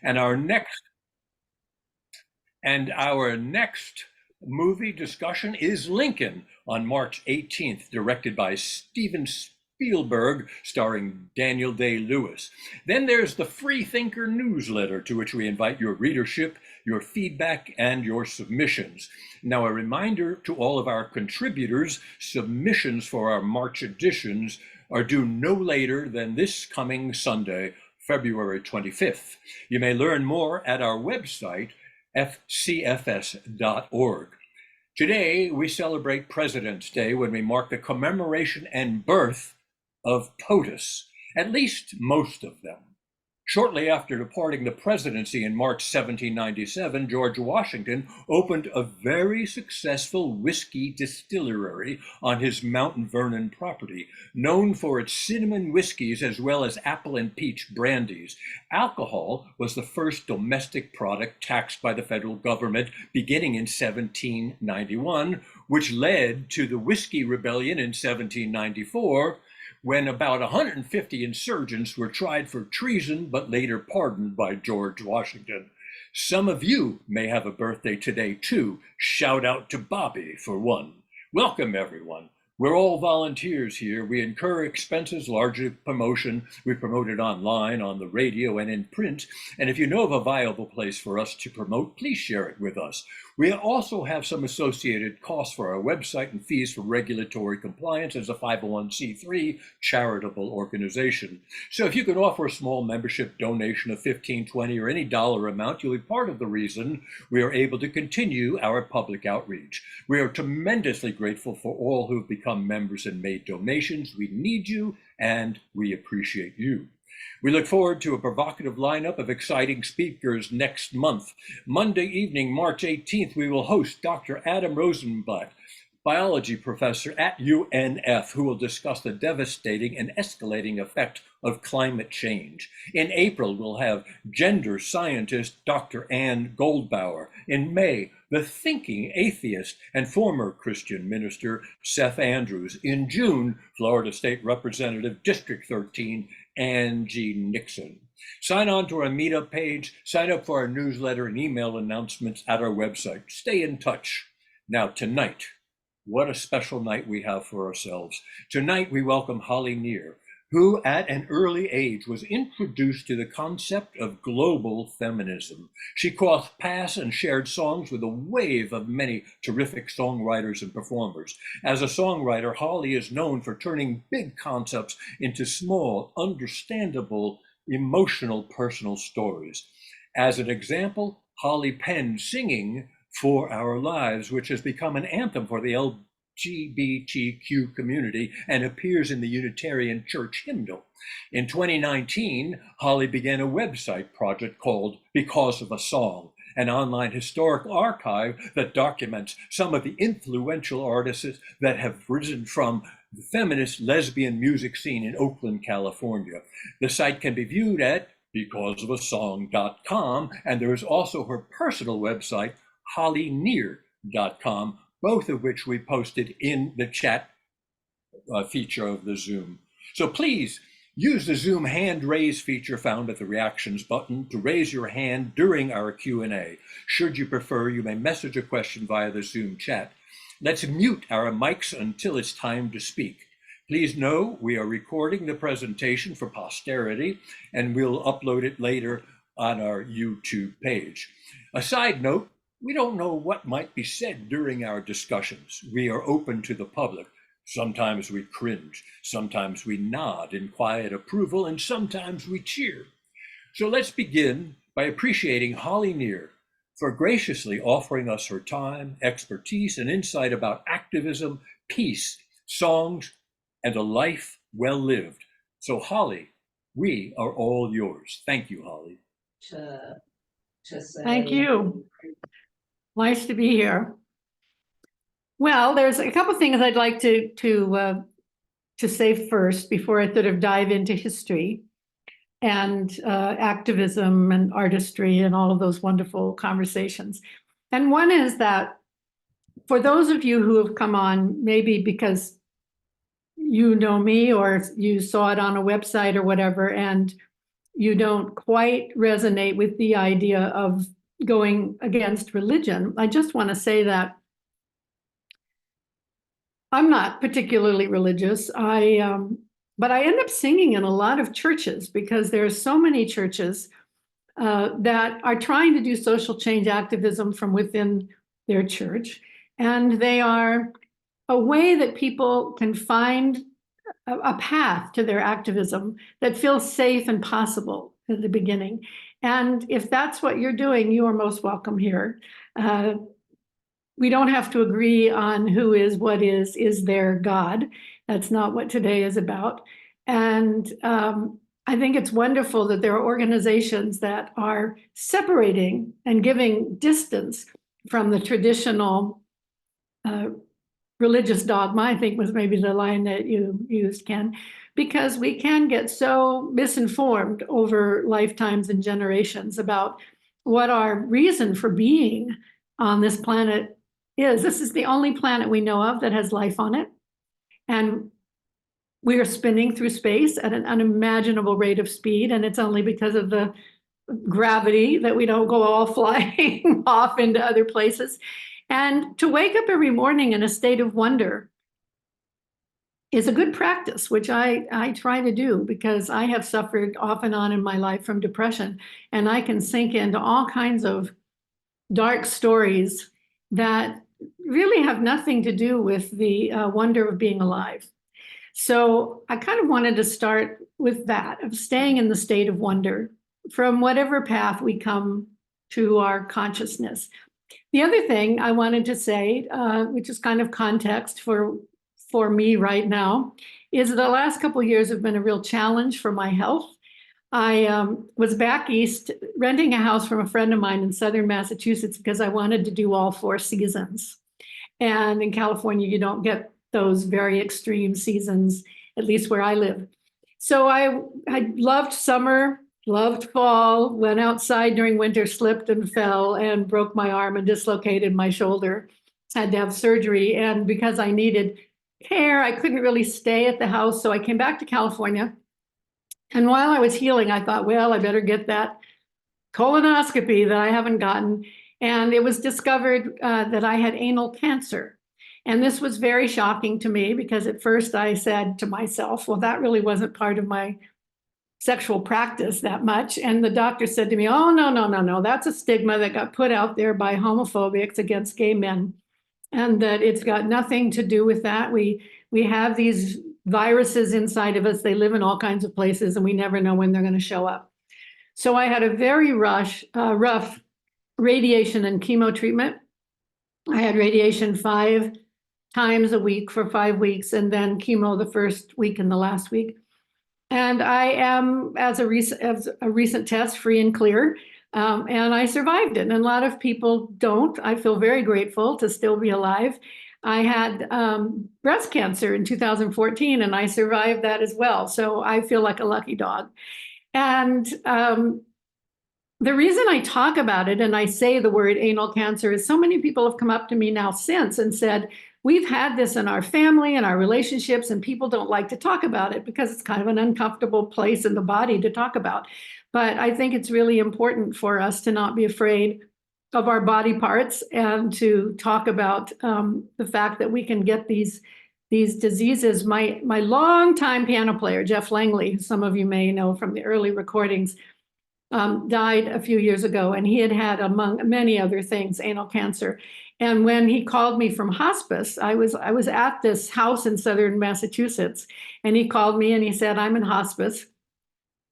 And our next movie discussion is Lincoln on March 18th, directed by Steven Spielberg, starring Daniel Day-Lewis. Then there's the Freethinker newsletter, to which we invite your readership, your feedback, and your submissions. Now, a reminder to all of our contributors, submissions for our March editions are due no later than this coming Sunday, February 25th. You may learn more at our website, fcfs.org. Today, we celebrate President's Day when we mark the commemoration and birth of POTUS, at least most of them. Shortly after departing the presidency in March 1797, George Washington opened a very successful whiskey distillery on his Mount Vernon property, known for its cinnamon whiskeys as well as apple and peach brandies. Alcohol was the first domestic product taxed by the federal government beginning in 1791, which led to the Whiskey Rebellion in 1794, when about 150 insurgents were tried for treason but later pardoned by George Washington. Some of you may have a birthday today too. Shout out to Bobby for one. Welcome, everyone. We're all volunteers here. We incur expenses, largely promotion. We promote it online, on the radio, and in print. And if you know of a viable place for us to promote, please share it with us. We also have some associated costs for our website and fees for regulatory compliance as a 501c3 charitable organization. So if you could offer a small membership donation of $15, $20, or any dollar amount, you'll be part of the reason we are able to continue our public outreach. We are tremendously grateful for all who've become members and made donations. We need you, and we appreciate you. We look forward to a provocative lineup of exciting speakers next month. Monday evening, March 18th, we will host Dr. Adam Rosenblatt, biology professor at UNF, who will discuss the devastating and escalating effect of climate change. In April, we'll have gender scientist Dr. Ann Goldbauer. In May, the thinking atheist and former Christian minister Seth Andrews. In June, Florida State Representative District 13 Angie Nixon. Sign on to our meetup page, sign up for our newsletter and email announcements at our website. Stay in touch. Now, tonight, what a special night we have for ourselves. Tonight, we welcome Holly Near, who at an early age was introduced to the concept of global feminism. She crossed paths and shared songs with a wave of many terrific songwriters and performers. As a songwriter, Holly is known for turning big concepts into small, understandable, emotional, personal stories. As an example, Holly penned Singing for Our Lives, which has become an anthem for the LGBTQ community and appears in the Unitarian Church hymnal. In 2019, Holly began a website project called Because of a Song, an online historical archive that documents some of the influential artists that have risen from the feminist lesbian music scene in Oakland, California. The site can be viewed at becauseofasong.com, and there is also her personal website, hollynear.com, both of which we posted in the chat feature of the Zoom. So please use the Zoom hand raise feature found at the reactions button to raise your hand during our Q&A. Should you prefer, you may message a question via the Zoom chat. Let's mute our mics until it's time to speak. Please know we are recording the presentation for posterity, and we'll upload it later on our YouTube page. A side note, we don't know what might be said during our discussions. We are open to the public. Sometimes we cringe, sometimes we nod in quiet approval, and sometimes we cheer. So let's begin by appreciating Holly Near for graciously offering us her time, expertise, and insight about activism, peace, songs, and a life well lived. So Holly, we are all yours. Thank you, Holly. Thank you. Nice to be here. Well, there's a couple of things I'd like to say first before I sort of dive into history and activism and artistry and all of those wonderful conversations. And one is that for those of you who have come on, maybe because you know me or you saw it on a website or whatever, and you don't quite resonate with the idea of going against religion, I just want to say that I'm not particularly religious. But I end up singing in a lot of churches because there are so many churches that are trying to do social change activism from within their church. And they are a way that people can find a path to their activism that feels safe and possible at the beginning. And if that's what you're doing, you are most welcome here. We don't have to agree on who is their God. That's not what today is about. And I think it's wonderful that there are organizations that are separating and giving distance from the traditional religious dogma, I think was maybe the line that you used, Ken, because we can get so misinformed over lifetimes and generations about what our reason for being on this planet is. This is the only planet we know of that has life on it. And we are spinning through space at an unimaginable rate of speed, and it's only because of the gravity that we don't go all flying off into other places. And to wake up every morning in a state of wonder is a good practice, which I try to do because I have suffered off and on in my life from depression, and I can sink into all kinds of dark stories that really have nothing to do with the wonder of being alive. So I kind of wanted to start with that, of staying in the state of wonder from whatever path we come to our consciousness. The other thing I wanted to say, which is kind of context for me right now, is the last couple of years have been a real challenge for my health. I was back east renting a house from a friend of mine in southern Massachusetts because I wanted to do all 4 seasons. And in California, you don't get those very extreme seasons, at least where I live. So I loved summer, loved fall, went outside during winter, slipped and fell and broke my arm and dislocated my shoulder. Had to have surgery. And because I needed care, I couldn't really stay at the house. So I came back to California. And while I was healing, I thought, well, I better get that colonoscopy that I haven't gotten. And it was discovered that I had anal cancer. And this was very shocking to me because at first I said to myself, well, that really wasn't part of my sexual practice that much. And the doctor said to me, oh, no. That's a stigma that got put out there by homophobics against gay men. And that it's got nothing to do with that. We have these viruses inside of us. They live in all kinds of places and we never know when they're going to show up. So I had a very rough radiation and chemo treatment. I had radiation 5 times a week for 5 weeks and then chemo the first week and the last week. And I am, as a recent test, free and clear. And I survived it. And a lot of people don't. I feel very grateful to still be alive. I had breast cancer in 2014 and I survived that as well. So I feel like a lucky dog. And the reason I talk about it and I say the word anal cancer is so many people have come up to me now since and said, we've had this in our family and our relationships and people don't like to talk about it because it's kind of an uncomfortable place in the body to talk about. But I think it's really important for us to not be afraid of our body parts and to talk about the fact that we can get these diseases. My longtime piano player, Jeff Langley, who some of you may know from the early recordings, died a few years ago, and he had, among many other things, anal cancer. And when he called me from hospice, I was at this house in southern Massachusetts, and he called me and he said, I'm in hospice.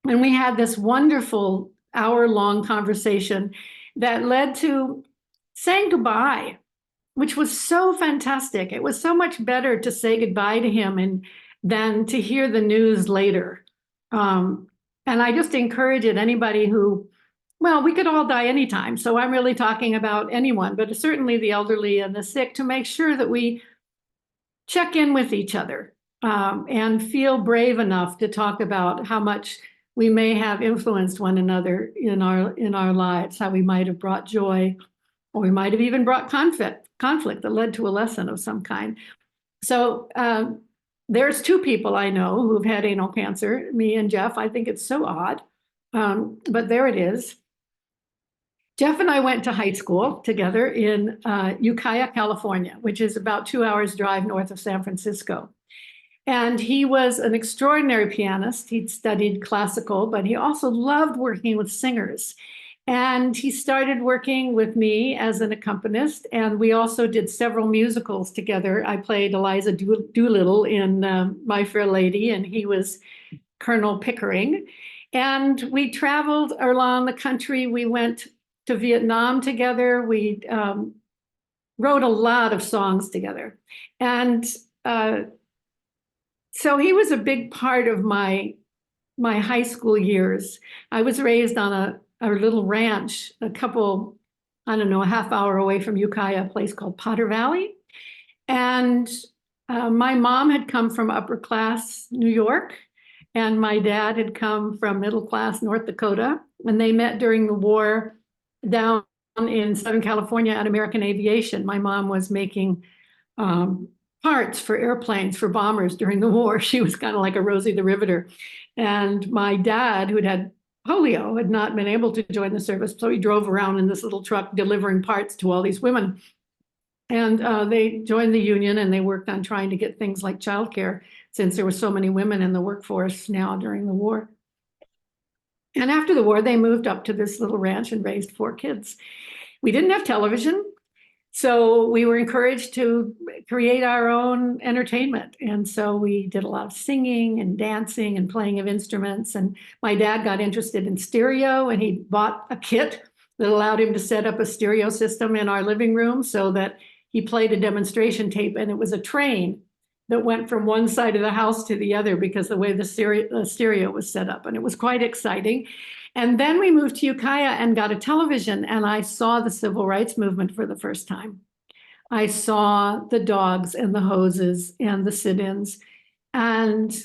And we had this wonderful hour-long conversation that led to saying goodbye, which was so fantastic. It was so much better to say goodbye to him than to hear the news later. And I just encourage it, anybody who, well, we could all die anytime. So I'm really talking about anyone, but certainly the elderly and the sick, to make sure that we check in with each other and feel brave enough to talk about how much we may have influenced one another in our lives, how we might have brought joy, or we might have even brought conflict that led to a lesson of some kind. So there's 2 people I know who've had anal cancer, me and Jeff. I think it's so odd. but there it is. Jeff and I went to high school together in Ukiah, California, which is about 2 hours drive north of San Francisco. And he was an extraordinary pianist. He'd studied classical, but he also loved working with singers. And he started working with me as an accompanist, and we also did several musicals together. I played Eliza Doolittle in My Fair Lady, and he was Colonel Pickering. And we traveled around the country. We went to Vietnam together. We wrote a lot of songs together. And so he was a big part of my high school years. I was raised on a little ranch, a half hour away from Ukiah, a place called Potter Valley. And my mom had come from upper class New York, and my dad had come from middle class North Dakota. And they met during the war down in Southern California at American Aviation. My mom was making parts for airplanes, for bombers during the war. She was kind of like a Rosie the Riveter. And my dad, who'd had polio, had not been able to join the service. So he drove around in this little truck delivering parts to all these women. And they joined the union, and they worked on trying to get things like childcare, since there were so many women in the workforce now during the war. And after the war, they moved up to this little ranch and raised 4 kids. We didn't have television, so we were encouraged to create our own entertainment. And so we did a lot of singing and dancing and playing of instruments. And my dad got interested in stereo, and he bought a kit that allowed him to set up a stereo system in our living room so that he played a demonstration tape, and it was a train that went from one side of the house to the other because the way the stereo was set up. And it was quite exciting. And then we moved to Ukiah and got a television, and I saw the civil rights movement for the first time. I saw the dogs and the hoses and the sit-ins, and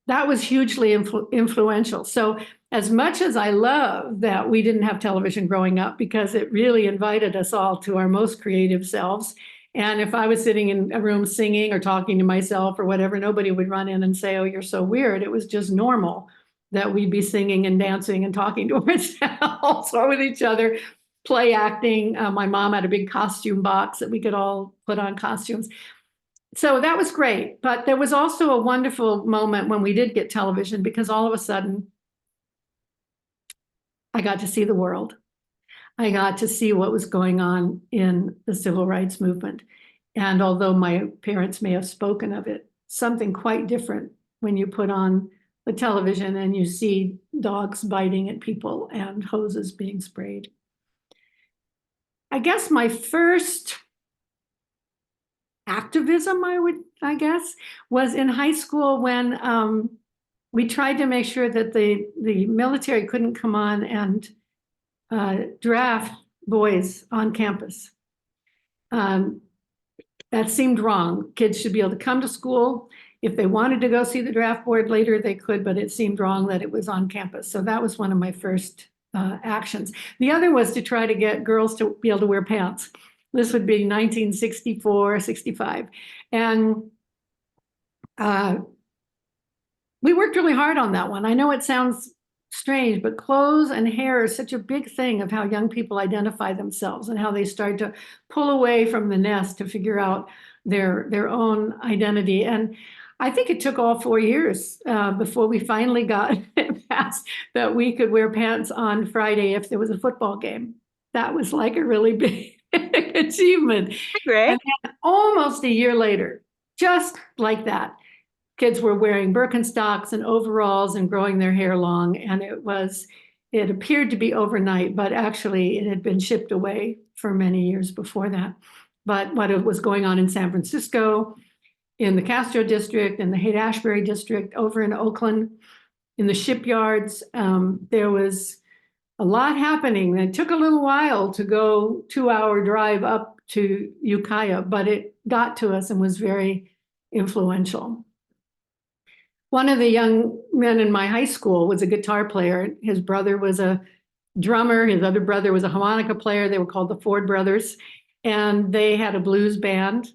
that was hugely influential. So as much as I love that we didn't have television growing up, because it really invited us all to our most creative selves. And if I was sitting in a room singing or talking to myself or whatever, nobody would run in and say, "Oh, you're so weird." It was just normal that we'd be singing and dancing and talking to ourselves or with each other, play acting. My mom had a big costume box that we could all put on costumes. So that was great. But there was also a wonderful moment when we did get television, because all of a sudden I got to see the world. I got to see what was going on in the civil rights movement. And although my parents may have spoken of it, something quite different when you put on the television and you see dogs biting at people and hoses being sprayed. I guess my first activism, I guess, was in high school when we tried to make sure that the military couldn't come on and draft boys on campus. That seemed wrong. Kids should be able to come to school. If they wanted to go see the draft board later, they could, but it seemed wrong that it was on campus. So that was one of my first actions. The other was to try to get girls to be able to wear pants. This would be 1964, 65. And we worked really hard on that one. I know it sounds strange, but clothes and hair is such a big thing of how young people identify themselves and how they start to pull away from the nest to figure out their own identity. And I think it took all 4 years before we finally got it passed that we could wear pants on Friday if there was a football game. That was like a really big achievement. Great. And then almost a year later, just like that, kids were wearing Birkenstocks and overalls and growing their hair long. And it appeared to be overnight, but actually it had been shipped away for many years before that. But what was going on in San Francisco, in the Castro district, in the Haight-Ashbury district, over in Oakland, in the shipyards, there was a lot happening. It took a little while to go 2-hour drive up to Ukiah, but it got to us and was very influential. One of the young men in my high school was a guitar player. His brother was a drummer. His other brother was a harmonica player. They were called the Ford Brothers, and they had a blues band.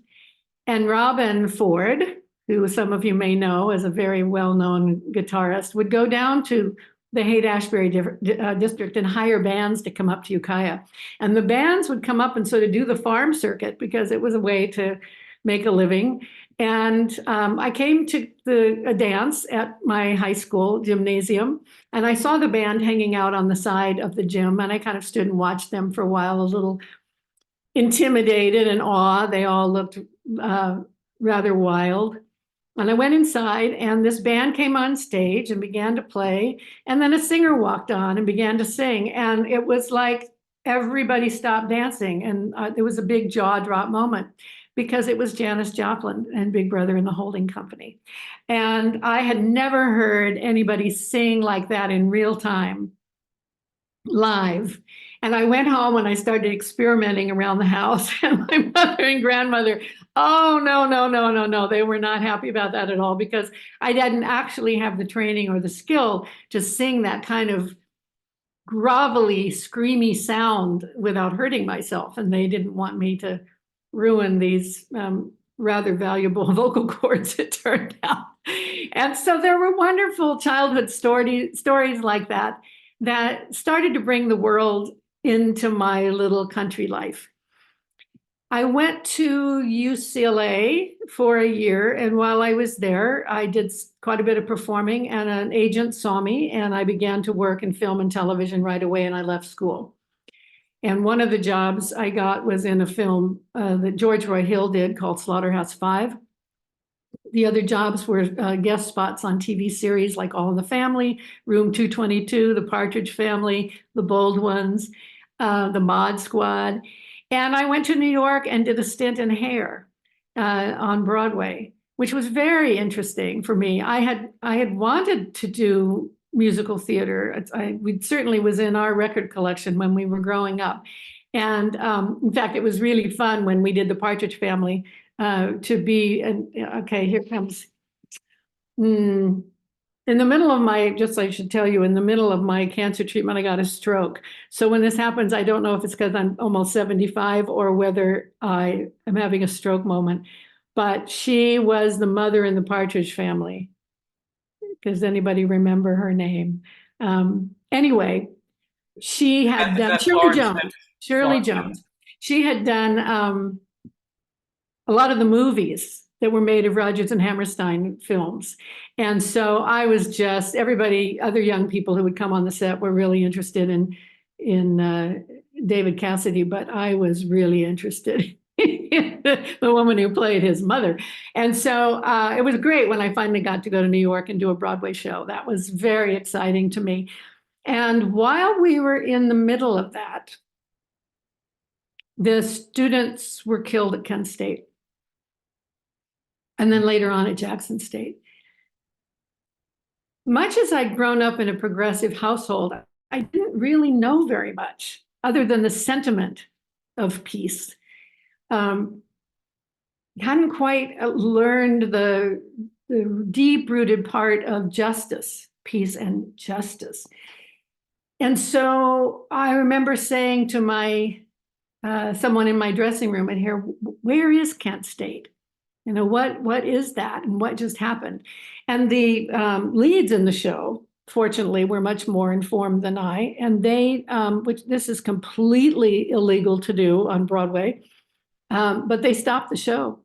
And Robin Ford, who some of you may know as a very well-known guitarist, would go down to the Haight-Ashbury district and hire bands to come up to Ukiah. And the bands would come up and sort of do the farm circuit because it was a way to make a living. And I came to a dance at my high school gymnasium, and I saw the band hanging out on the side of the gym, and I kind of stood and watched them for a while, a little intimidated and awe. They all looked rather wild. And I went inside, and this band came on stage and began to play. And then a singer walked on and began to sing. And it was like everybody stopped dancing. And there was a big jaw drop moment because it was Janis Joplin and Big Brother and the Holding Company. And I had never heard anybody sing like that in real time, live. And I went home and I started experimenting around the house. And my mother and grandmother, oh, no, no, no, no, no. They were not happy about that at all because I didn't actually have the training or the skill to sing that kind of grovelly, screamy sound without hurting myself. And they didn't want me to ruin these rather valuable vocal cords, it turned out. And so there were wonderful childhood stories like that that started to bring the world into my little country life. I went to UCLA for a year, and while I was there, I did quite a bit of performing, and an agent saw me, and I began to work in film and television right away, and I left school. And one of the jobs I got was in a film that George Roy Hill did called Slaughterhouse-Five. The other jobs were guest spots on TV series like All in the Family, Room 222, The Partridge Family, The Bold Ones, The Mod Squad. And I went to New York and did a stint in Hair on Broadway, which was very interesting for me. I had wanted to do musical theater. We certainly was in our record collection when we were growing up. And in fact, it was really fun when we did The Partridge Family to be, okay, here comes, in the middle of I should tell you, in the middle of my cancer treatment, I got a stroke. So when this happens, I don't know if it's because I'm almost 75 or whether I am having a stroke moment. But she was the mother in The Partridge Family. Does anybody remember her name? Anyway, she had done Shirley Jones. She had done a lot of the movies that were made of Rodgers and Hammerstein films. And so I was just, other young people who would come on the set were really interested in David Cassidy, but I was really interested in the woman who played his mother. And so it was great when I finally got to go to New York and do a Broadway show. That was very exciting to me. And while we were in the middle of that, the students were killed at Kent State. And then later on at Jackson State. Much as I'd grown up in a progressive household, I didn't really know very much other than the sentiment of peace. Hadn't quite learned the deep-rooted part of justice, peace and justice. And so I remember saying to someone in my dressing room at here, where is Kent State? You know, what is that and what just happened? And the leads in the show, fortunately, were much more informed than I. And they, which this is completely illegal to do on Broadway, but they stopped the show.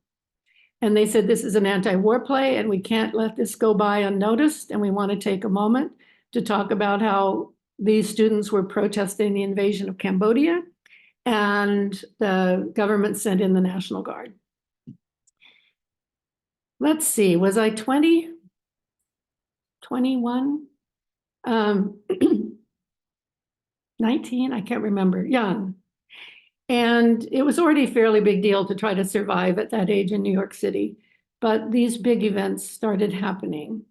And they said, this is an anti-war play and we can't let this go by unnoticed. And we want to take a moment to talk about how these students were protesting the invasion of Cambodia and the government sent in the National Guard. Let's see, was I 20, 21, 19? I can't remember, young. And it was already a fairly big deal to try to survive at that age in New York City. But these big events started happening.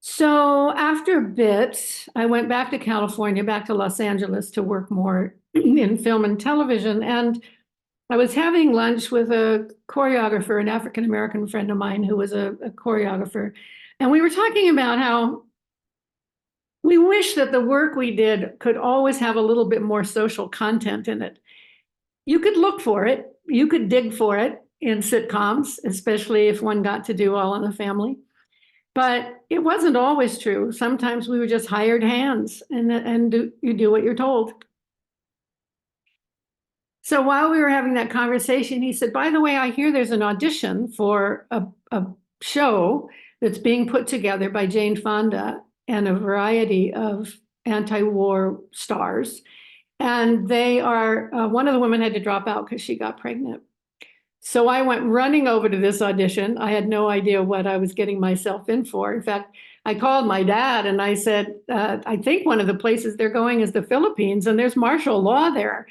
So after a bit, I went back to California, back to Los Angeles to work more in film and television. And I was having lunch with a choreographer, an African-American friend of mine who was a choreographer. And we were talking about how we wish that the work we did could always have a little bit more social content in it. You could look for it. You could dig for it in sitcoms, especially if one got to do All in the Family. But it wasn't always true. Sometimes we were just hired hands, and you do what you're told. So while we were having that conversation, he said, by the way, I hear there's an audition for a show that's being put together by Jane Fonda and a variety of anti-war stars. And they are, one of the women had to drop out because she got pregnant. So I went running over to this audition. I had no idea what I was getting myself in for. In fact, I called my dad and I said, I think one of the places they're going is the Philippines, and there's martial law there.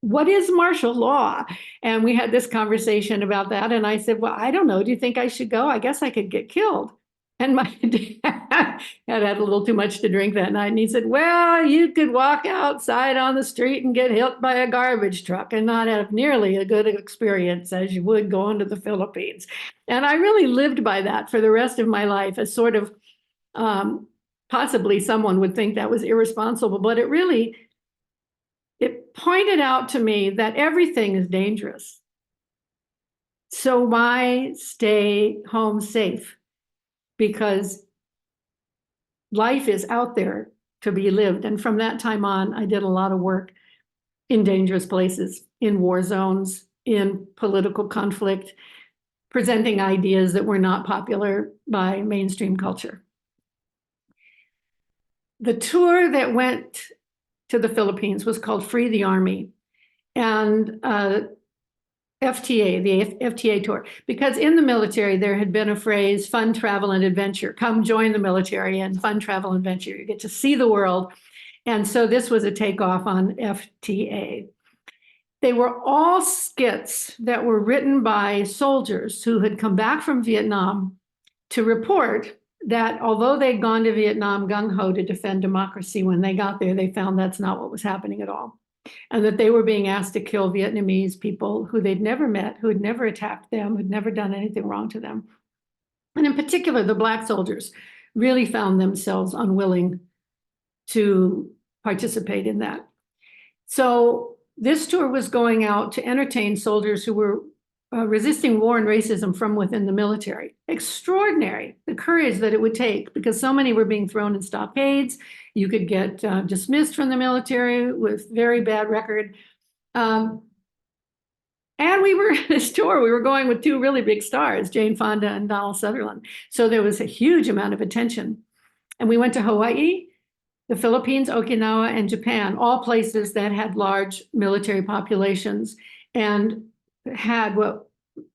What is martial law? And we had this conversation about that. And I said, well, I don't know. Do you think I should go? I guess I could get killed. And my dad had a little too much to drink that night. And he said, well, you could walk outside on the street and get hit by a garbage truck and not have nearly a good experience as you would going to the Philippines. And I really lived by that for the rest of my life as sort of, possibly someone would think that was irresponsible, but it pointed out to me that everything is dangerous. So why stay home safe? Because life is out there to be lived. And from that time on, I did a lot of work in dangerous places, in war zones, in political conflict, presenting ideas that were not popular by mainstream culture. The tour that went to the Philippines was called Free the Army. And FTA, the FTA tour, because in the military, there had been a phrase, fun, travel, and adventure. Come join the military and fun, travel, and adventure. You get to see the world. And so this was a takeoff on FTA. They were all skits that were written by soldiers who had come back from Vietnam to report that although they'd gone to Vietnam gung-ho to defend democracy, when they got there, they found that's not what was happening at all. And that they were being asked to kill Vietnamese people who they'd never met, who had never attacked them, who'd never done anything wrong to them. And in particular, the Black soldiers really found themselves unwilling to participate in that. So this tour was going out to entertain soldiers who were resisting war and racism from within the military. Extraordinary, the courage that it would take, because so many were being thrown in stockades. You could get dismissed from the military with very bad record. And we were in this tour, we were going with two really big stars, Jane Fonda and Donald Sutherland. So there was a huge amount of attention. And we went to Hawaii, the Philippines, Okinawa, and Japan, all places that had large military populations and had what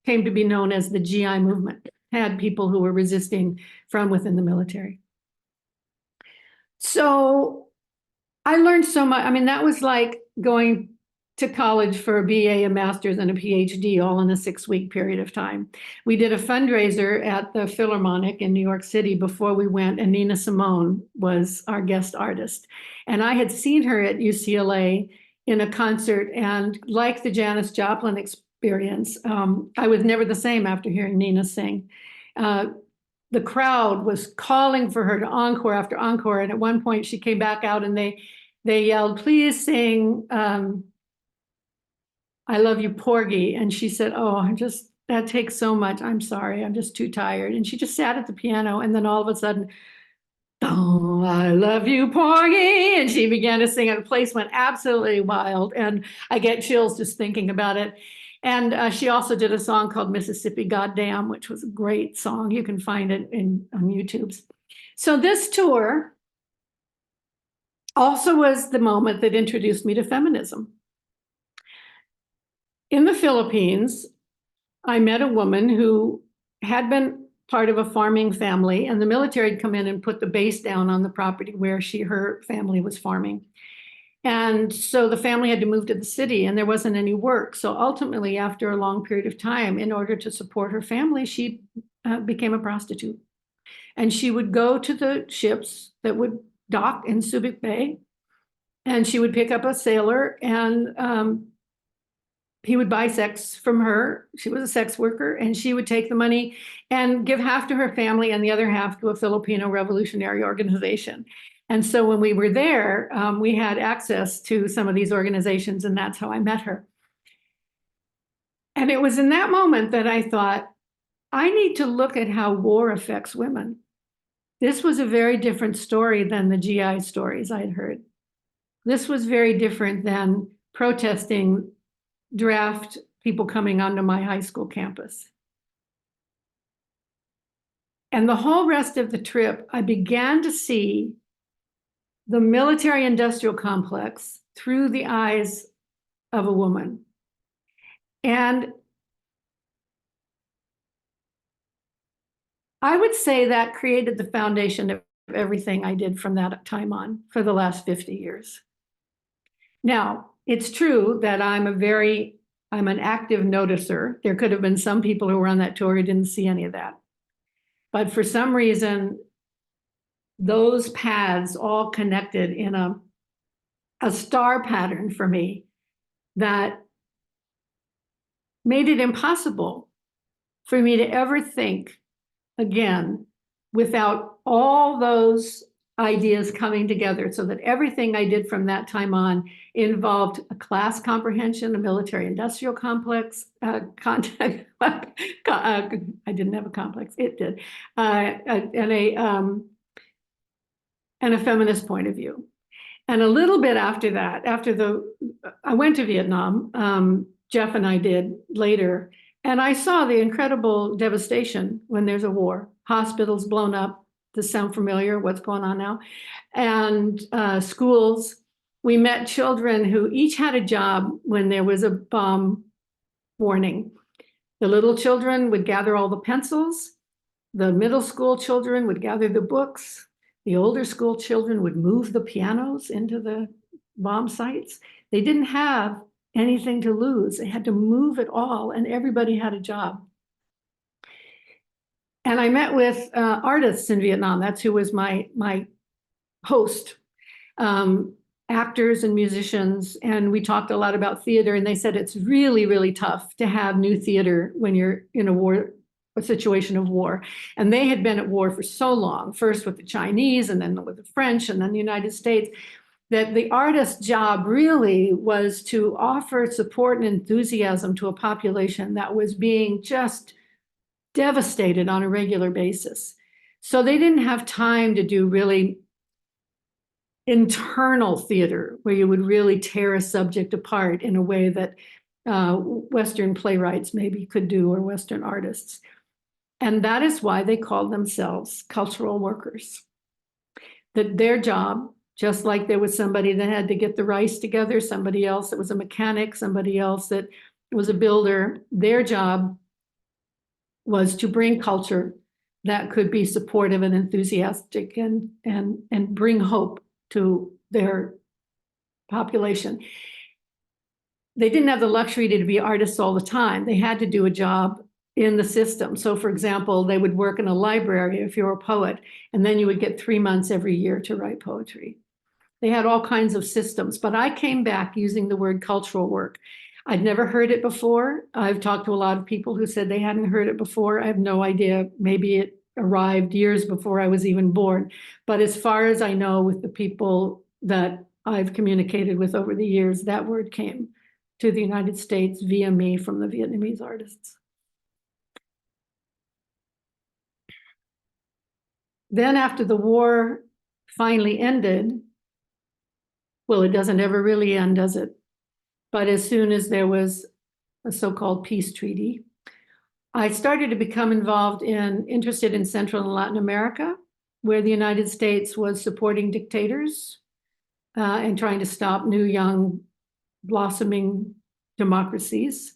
came to be known as the GI movement, had people who were resisting from within the military. So I learned so much. I mean, that was like going to college for a BA, a master's, and a PhD all in a 6-week period of time. We did a fundraiser at the Philharmonic in New York City before we went, and Nina Simone was our guest artist. And I had seen her at UCLA in a concert, and like the Janis Joplin experience, I was never the same after hearing Nina sing. The crowd was calling for her to encore after encore, and at one point she came back out and they yelled, please sing I Love You, Porgy. And she said, oh, that takes so much. I'm sorry, I'm just too tired. And she just sat at the piano, and then all of a sudden, oh, I love you, Porgy. And she began to sing, and the place went absolutely wild. And I get chills just thinking about it. And she also did a song called Mississippi Goddamn, which was a great song. You can find it on YouTube. So this tour also was the moment that introduced me to feminism. In the Philippines, I met a woman who had been part of a farming family, and the military had come in and put the base down on the property where her family was farming. And so the family had to move to the city, and there wasn't any work. So ultimately, after a long period of time, in order to support her family, she became a prostitute. And she would go to the ships that would dock in Subic Bay, and she would pick up a sailor, and he would buy sex from her. She was a sex worker, and she would take the money and give half to her family and the other half to a Filipino revolutionary organization. And so when we were there, we had access to some of these organizations, and that's how I met her. And it was in that moment that I thought, I need to look at how war affects women. This was a very different story than the GI stories I'd heard. This was very different than protesting draft people coming onto my high school campus. And the whole rest of the trip, I began to see the military-industrial complex through the eyes of a woman. And I would say that created the foundation of everything I did from that time on for the last 50 years. Now, it's true that I'm an active noticer. There could have been some people who were on that tour who didn't see any of that. But for some reason, those paths all connected in a star pattern for me that made it impossible for me to ever think again without all those ideas coming together, so that everything I did from that time on involved a class comprehension, a military-industrial complex, contact. I didn't have a complex, it did, and a feminist point of view. And a little bit after that, I went to Vietnam, Jeff and I did later, and I saw the incredible devastation when there's a war. Hospitals blown up. Does sound familiar, what's going on now? And schools. We met children who each had a job when there was a bomb warning. The little children would gather all the pencils. The middle school children would gather the books. The older school children would move the pianos into the bomb sites. They didn't have anything to lose. They had to move it all, and everybody had a job. And I met with artists in Vietnam. That's who was my host, actors and musicians. And we talked a lot about theater, and they said it's really, really tough to have new theater when you're in a situation of war. And they had been at war for so long, first with the Chinese and then with the French and then the United States, that the artist's job really was to offer support and enthusiasm to a population that was being just devastated on a regular basis. So they didn't have time to do really internal theater where you would really tear a subject apart in a way that Western playwrights maybe could do, or Western artists. And that is why they called themselves cultural workers. That their job, just like there was somebody that had to get the rice together, somebody else that was a mechanic, somebody else that was a builder, their job was to bring culture that could be supportive and enthusiastic and bring hope to their population. They didn't have the luxury to be artists all the time. They had to do a job in the system. So for example, they would work in a library if you're a poet, and then you would get 3 months every year to write poetry. They had all kinds of systems, but I came back using the word cultural work. I'd never heard it before. I've talked to a lot of people who said they hadn't heard it before. I have no idea. Maybe it arrived years before I was even born. But as far as I know, with the people that I've communicated with over the years, that word came to the United States via me from the Vietnamese artists. Then after the war finally ended, well, it doesn't ever really end, does it? But as soon as there was a so-called peace treaty, I started to become interested in Central and Latin America, where the United States was supporting dictators and trying to stop new, young, blossoming democracies.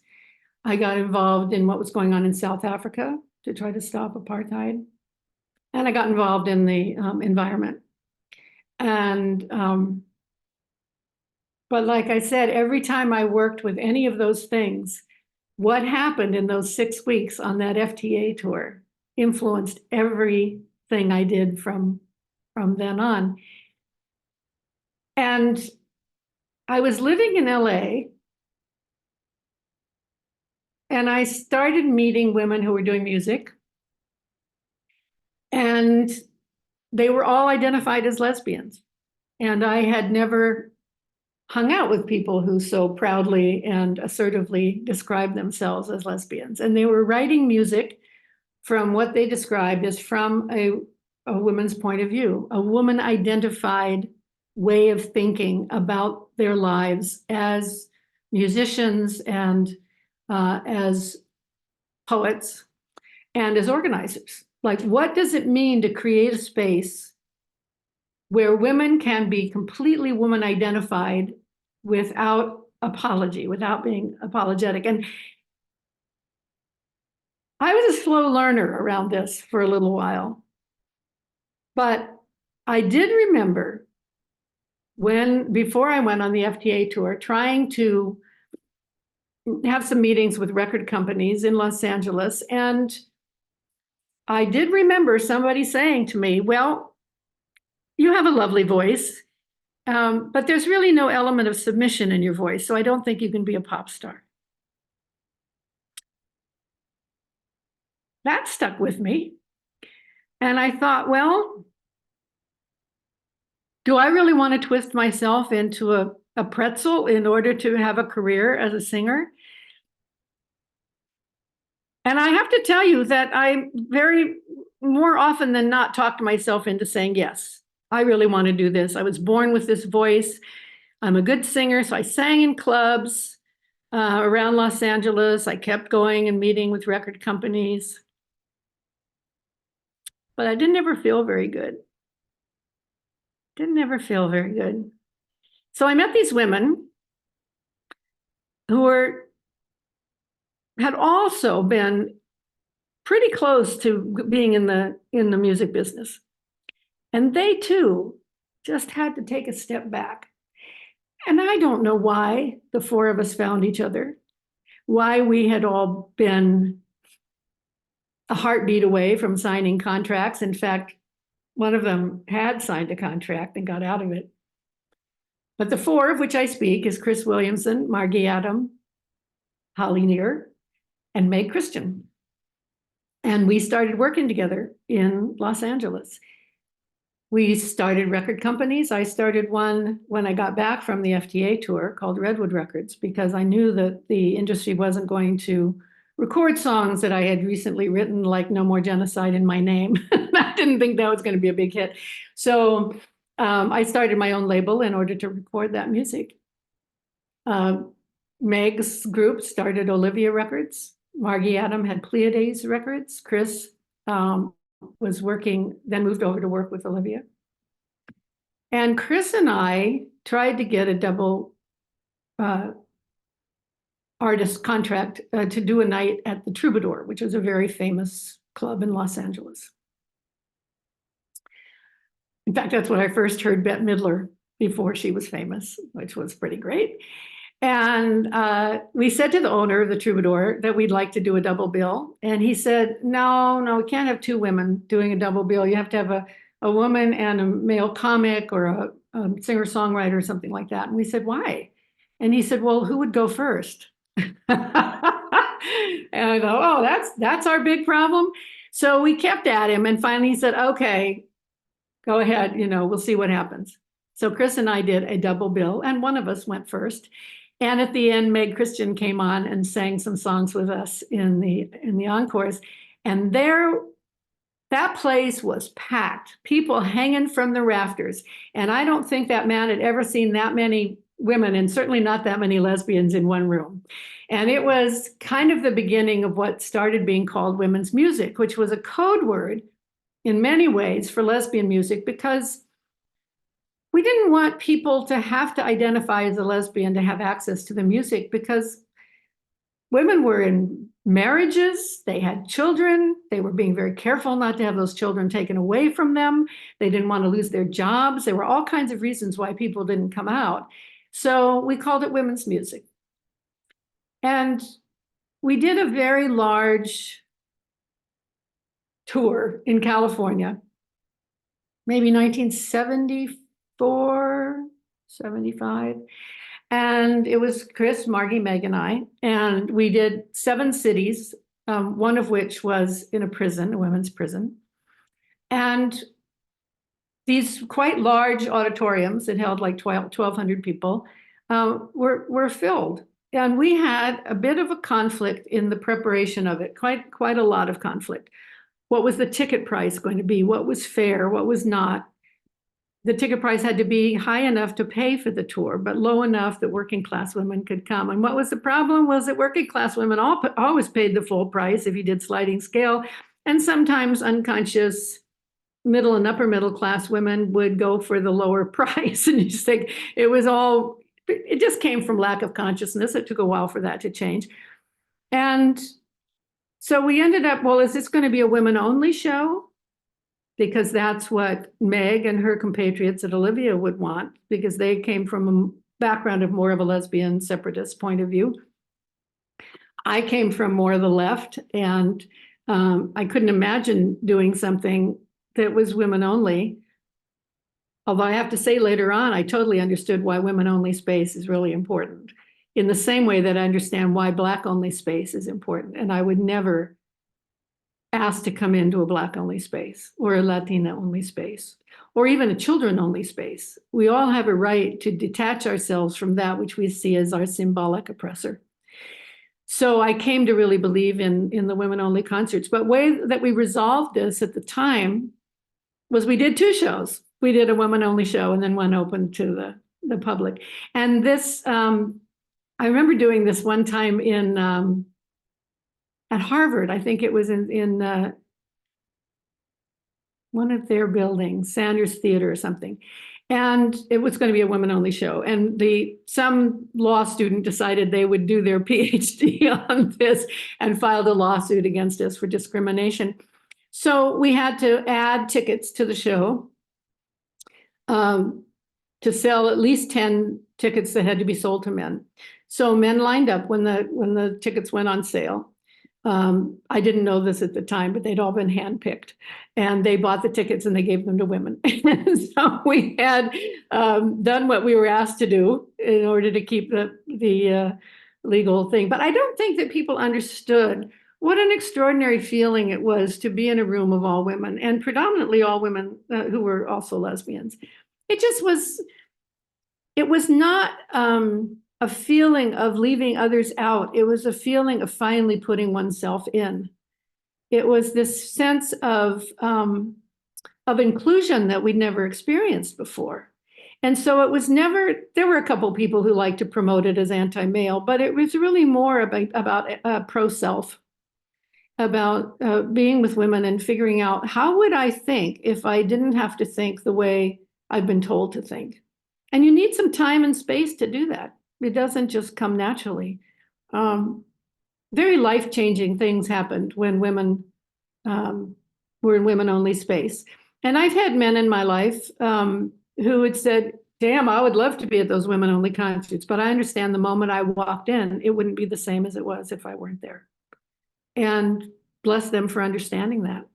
I got involved in what was going on in South Africa to try to stop apartheid. And I got involved in the environment. And but like I said, every time I worked with any of those things, what happened in those 6 weeks on that FTA tour influenced everything I did from then on. And I was living in LA, and I started meeting women who were doing music, and they were all identified as lesbians. And I had never hung out with people who so proudly and assertively described themselves as lesbians. And they were writing music from what they described as from a a woman's point of view, a woman identified way of thinking about their lives as musicians and as poets and as organizers. Like, what does it mean to create a space where women can be completely woman identified without apology, without being apologetic? And I was a slow learner around this for a little while, but I did remember before I went on the FTA tour, trying to have some meetings with record companies in Los Angeles. And I did remember somebody saying to me, well, you have a lovely voice, but there's really no element of submission in your voice, so I don't think you can be a pop star. That stuck with me. And I thought, well, do I really want to twist myself into a pretzel in order to have a career as a singer? And I have to tell you that I very more often than not talk myself into saying, yes, I really want to do this. I was born with this voice. I'm a good singer. So I sang in clubs around Los Angeles. I kept going and meeting with record companies. But I didn't ever feel very good. Didn't ever feel very good. So I met these women who had also been pretty close to being in the music business. And they too just had to take a step back. And I don't know why the four of us found each other, why we had all been a heartbeat away from signing contracts. In fact, one of them had signed a contract and got out of it. But the four of which I speak is Chris Williamson, Margie Adam, Holly Neer, and Meg Christian. And we started working together in Los Angeles. We started record companies. I started one when I got back from the FTA tour called Redwood Records, because I knew that the industry wasn't going to record songs that I had recently written, like No More Genocide in My Name. I didn't think that was going to be a big hit. So I started my own label in order to record that music. Meg's group started Olivia Records. Margie Adam had Pleiades Records. Chris was working, then moved over to work with Olivia. And Chris and I tried to get a double artist contract to do a night at the Troubadour, which is a very famous club in Los Angeles. In fact, that's when I first heard Bette Midler before she was famous, which was pretty great. And we said to the owner of the Troubadour that we'd like to do a double bill. And he said, no, we can't have two women doing a double bill. You have to have a woman and a male comic or a singer-songwriter or something like that. And we said, why? And he said, well, who would go first? And I go, oh, that's our big problem. So we kept at him, and finally he said, okay, go ahead, we'll see what happens. So Chris and I did a double bill, and one of us went first. And at the end, Meg Christian came on and sang some songs with us in the encores. And that place was packed, people hanging from the rafters. And I don't think that man had ever seen that many women, and certainly not that many lesbians in one room. And it was kind of the beginning of what started being called women's music, which was a code word in many ways for lesbian music, because we didn't want people to have to identify as a lesbian to have access to the music, because women were in marriages, they had children, they were being very careful not to have those children taken away from them. They didn't want to lose their jobs. There were all kinds of reasons why people didn't come out. So we called it women's music. And we did a very large tour in California, maybe 1974, 75. And it was Chris, Margie, Meg, and I. And we did 7 cities, one of which was in a prison, a women's prison. And these quite large auditoriums that held like 1,200 people were filled. And we had a bit of a conflict in the preparation of it, quite a lot of conflict. What was the ticket price going to be? What was fair? What was not? The ticket price had to be high enough to pay for the tour, but low enough that working class women could come. And what was the problem was that working class women always paid the full price if you did sliding scale. And sometimes unconscious middle and upper middle class women would go for the lower price. And you just think it just came from lack of consciousness. It took a while for that to change. And so we ended up, well, is this going to be a women only show? Because that's what Meg and her compatriots at Olivia would want, because they came from a background of more of a lesbian separatist point of view. I came from more of the left, and I couldn't imagine doing something that was women only. Although I have to say later on, I totally understood why women only space is really important, in the same way that I understand why Black only space is important. And I would never asked to come into a Black only space or a Latina only space or even a children only space. We all have a right to detach ourselves from that which we see as our symbolic oppressor. So I came to really believe in the women only concerts. But way that we resolved this at the time was we did 2 shows. We did a women only show and then one open to the public. And this, I remember doing this one time at Harvard. I think it was in one of their buildings, Sanders Theater or something. And it was going to be a women only show. And some law student decided they would do their PhD on this and filed a lawsuit against us for discrimination. So we had to add tickets to the show to sell at least 10 tickets that had to be sold to men. So men lined up when the tickets went on sale. I didn't know this at the time, but they'd all been handpicked, and they bought the tickets and they gave them to women. So we had done what we were asked to do in order to keep the legal thing. But I don't think that people understood what an extraordinary feeling it was to be in a room of all women, and predominantly all women who were also lesbians. It was not a feeling of leaving others out. It was a feeling of finally putting oneself in. It was this sense of inclusion that we'd never experienced before. And so it was never, there were a couple of people who liked to promote it as anti-male, but it was really more about pro-self, about being with women and figuring out, how would I think if I didn't have to think the way I've been told to think? And you need some time and space to do that. It doesn't just come naturally. Very life-changing things happened when women were in women-only space. And I've had men in my life who had said, damn, I would love to be at those women-only concerts, but I understand the moment I walked in, it wouldn't be the same as it was if I weren't there. And bless them for understanding that.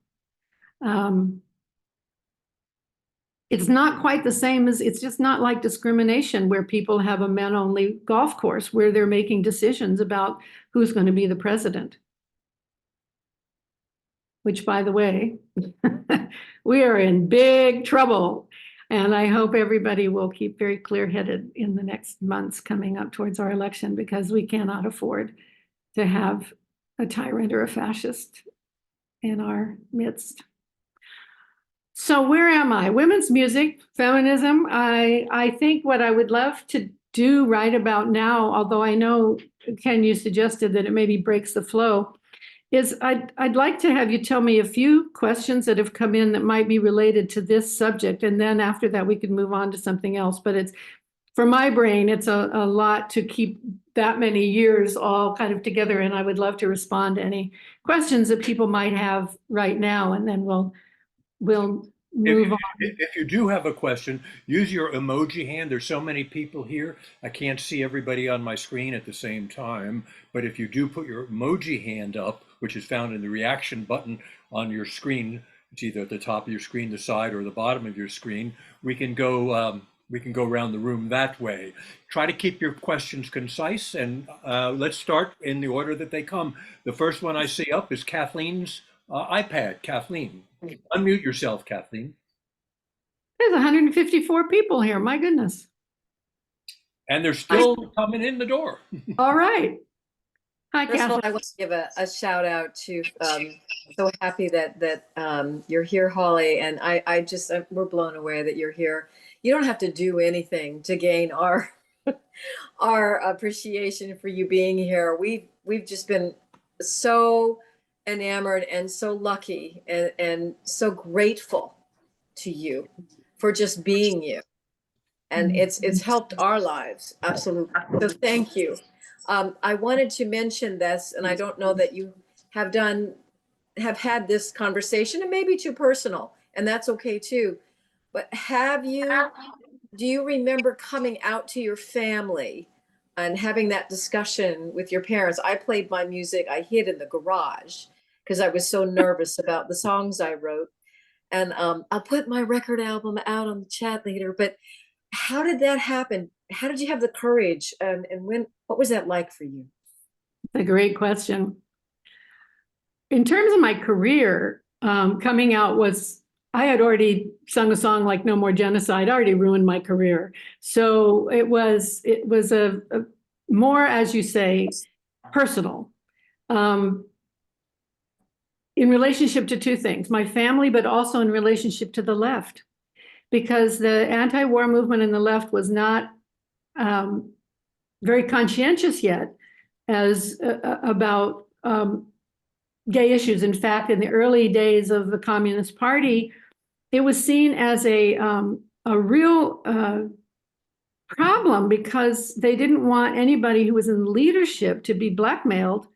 It's not quite the same it's just not like discrimination where people have a men-only golf course where they're making decisions about who's going to be the president. Which, by the way, we are in big trouble. And I hope everybody will keep very clear-headed in the next months coming up towards our election, because we cannot afford to have a tyrant or a fascist in our midst. So where am I? Women's music, feminism. I think what I would love to do right about now, although I know, Ken, you suggested that it maybe breaks the flow, is I'd like to have you tell me a few questions that have come in that might be related to this subject. And then after that, we can move on to something else. But it's, for my brain, it's a lot to keep that many years all kind of together. And I would love to respond to any questions that people might have right now. And then we'll move on. If you do have a question, use your emoji hand. There's so many people here. I can't see everybody on my screen at the same time. But if you do put your emoji hand up, which is found in the reaction button on your screen, it's either at the top of your screen, the side, or the bottom of your screen, we can go around the room that way. Try to keep your questions concise, and let's start in the order that they come. The first one I see up is Kathleen's iPad. Kathleen, unmute yourself, Kathleen. There's 154 people here, my goodness. And they're still coming in the door. All right. Hi, First of all, Kathleen. I want to give a shout out to, so happy that you're here, Holly, and we're blown away that you're here. You don't have to do anything to gain our our appreciation for you being here. We've just been so enamored and so lucky and so grateful to you for just being you. And it's helped our lives, absolutely. So thank you. I wanted to mention this, and I don't know that you have had this conversation, and maybe too personal, and that's okay too. But do you remember coming out to your family and having that discussion with your parents? I played my music, I hid in the garage because I was so nervous about the songs I wrote. And I'll put my record album out on the chat later, but how did that happen? How did you have the courage? And what was that like for you? A great question. In terms of my career, coming out was, I had already sung a song like No More Genocide, already ruined my career. So it was a more, as you say, personal, in relationship to two things, my family, but also in relationship to the left, because the anti-war movement in the left was not very conscientious yet as about gay issues. In fact, in the early days of the Communist Party, it was seen as a real problem because they didn't want anybody who was in leadership to be blackmailed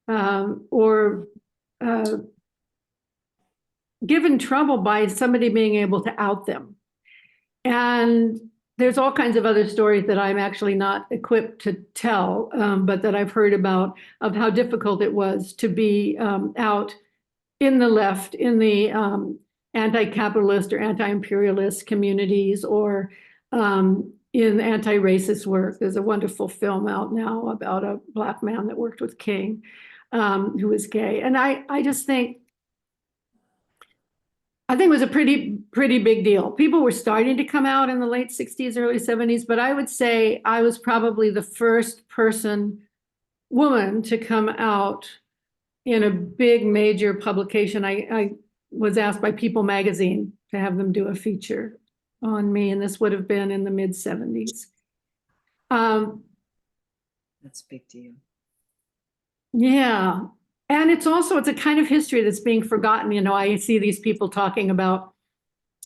or given trouble by somebody being able to out them. And there's all kinds of other stories that I'm actually not equipped to tell, but that I've heard about, of how difficult it was to be out in the left, in the anti-capitalist or anti-imperialist communities, or in anti-racist work. There's a wonderful film out now about a Black man that worked with King, who was gay. And I just think it was a pretty big deal. People were starting to come out in the late 60s, early 70s, but I would say I was probably the first woman to come out in a big major publication. I was asked by People magazine to have them do a feature on me, and this would have been in the mid 70s. That's a big deal. Yeah. And it's a kind of history that's being forgotten. You know, I see these people talking about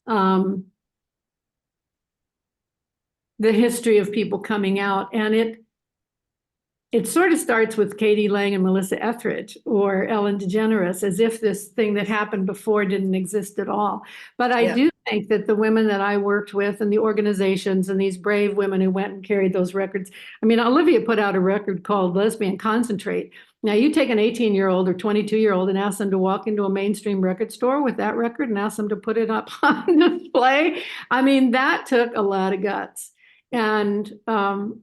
the history of people coming out, and it sort of starts with Katie Lang and Melissa Etheridge or Ellen DeGeneres, as if this thing that happened before didn't exist at all. But I do think that the women that I worked with and the organizations and these brave women who went and carried those records. I mean, Olivia put out a record called Lesbian Concentrate. Now, you take an 18-year-old or 22-year-old and ask them to walk into a mainstream record store with that record and ask them to put it up on display. I mean, that took a lot of guts. And so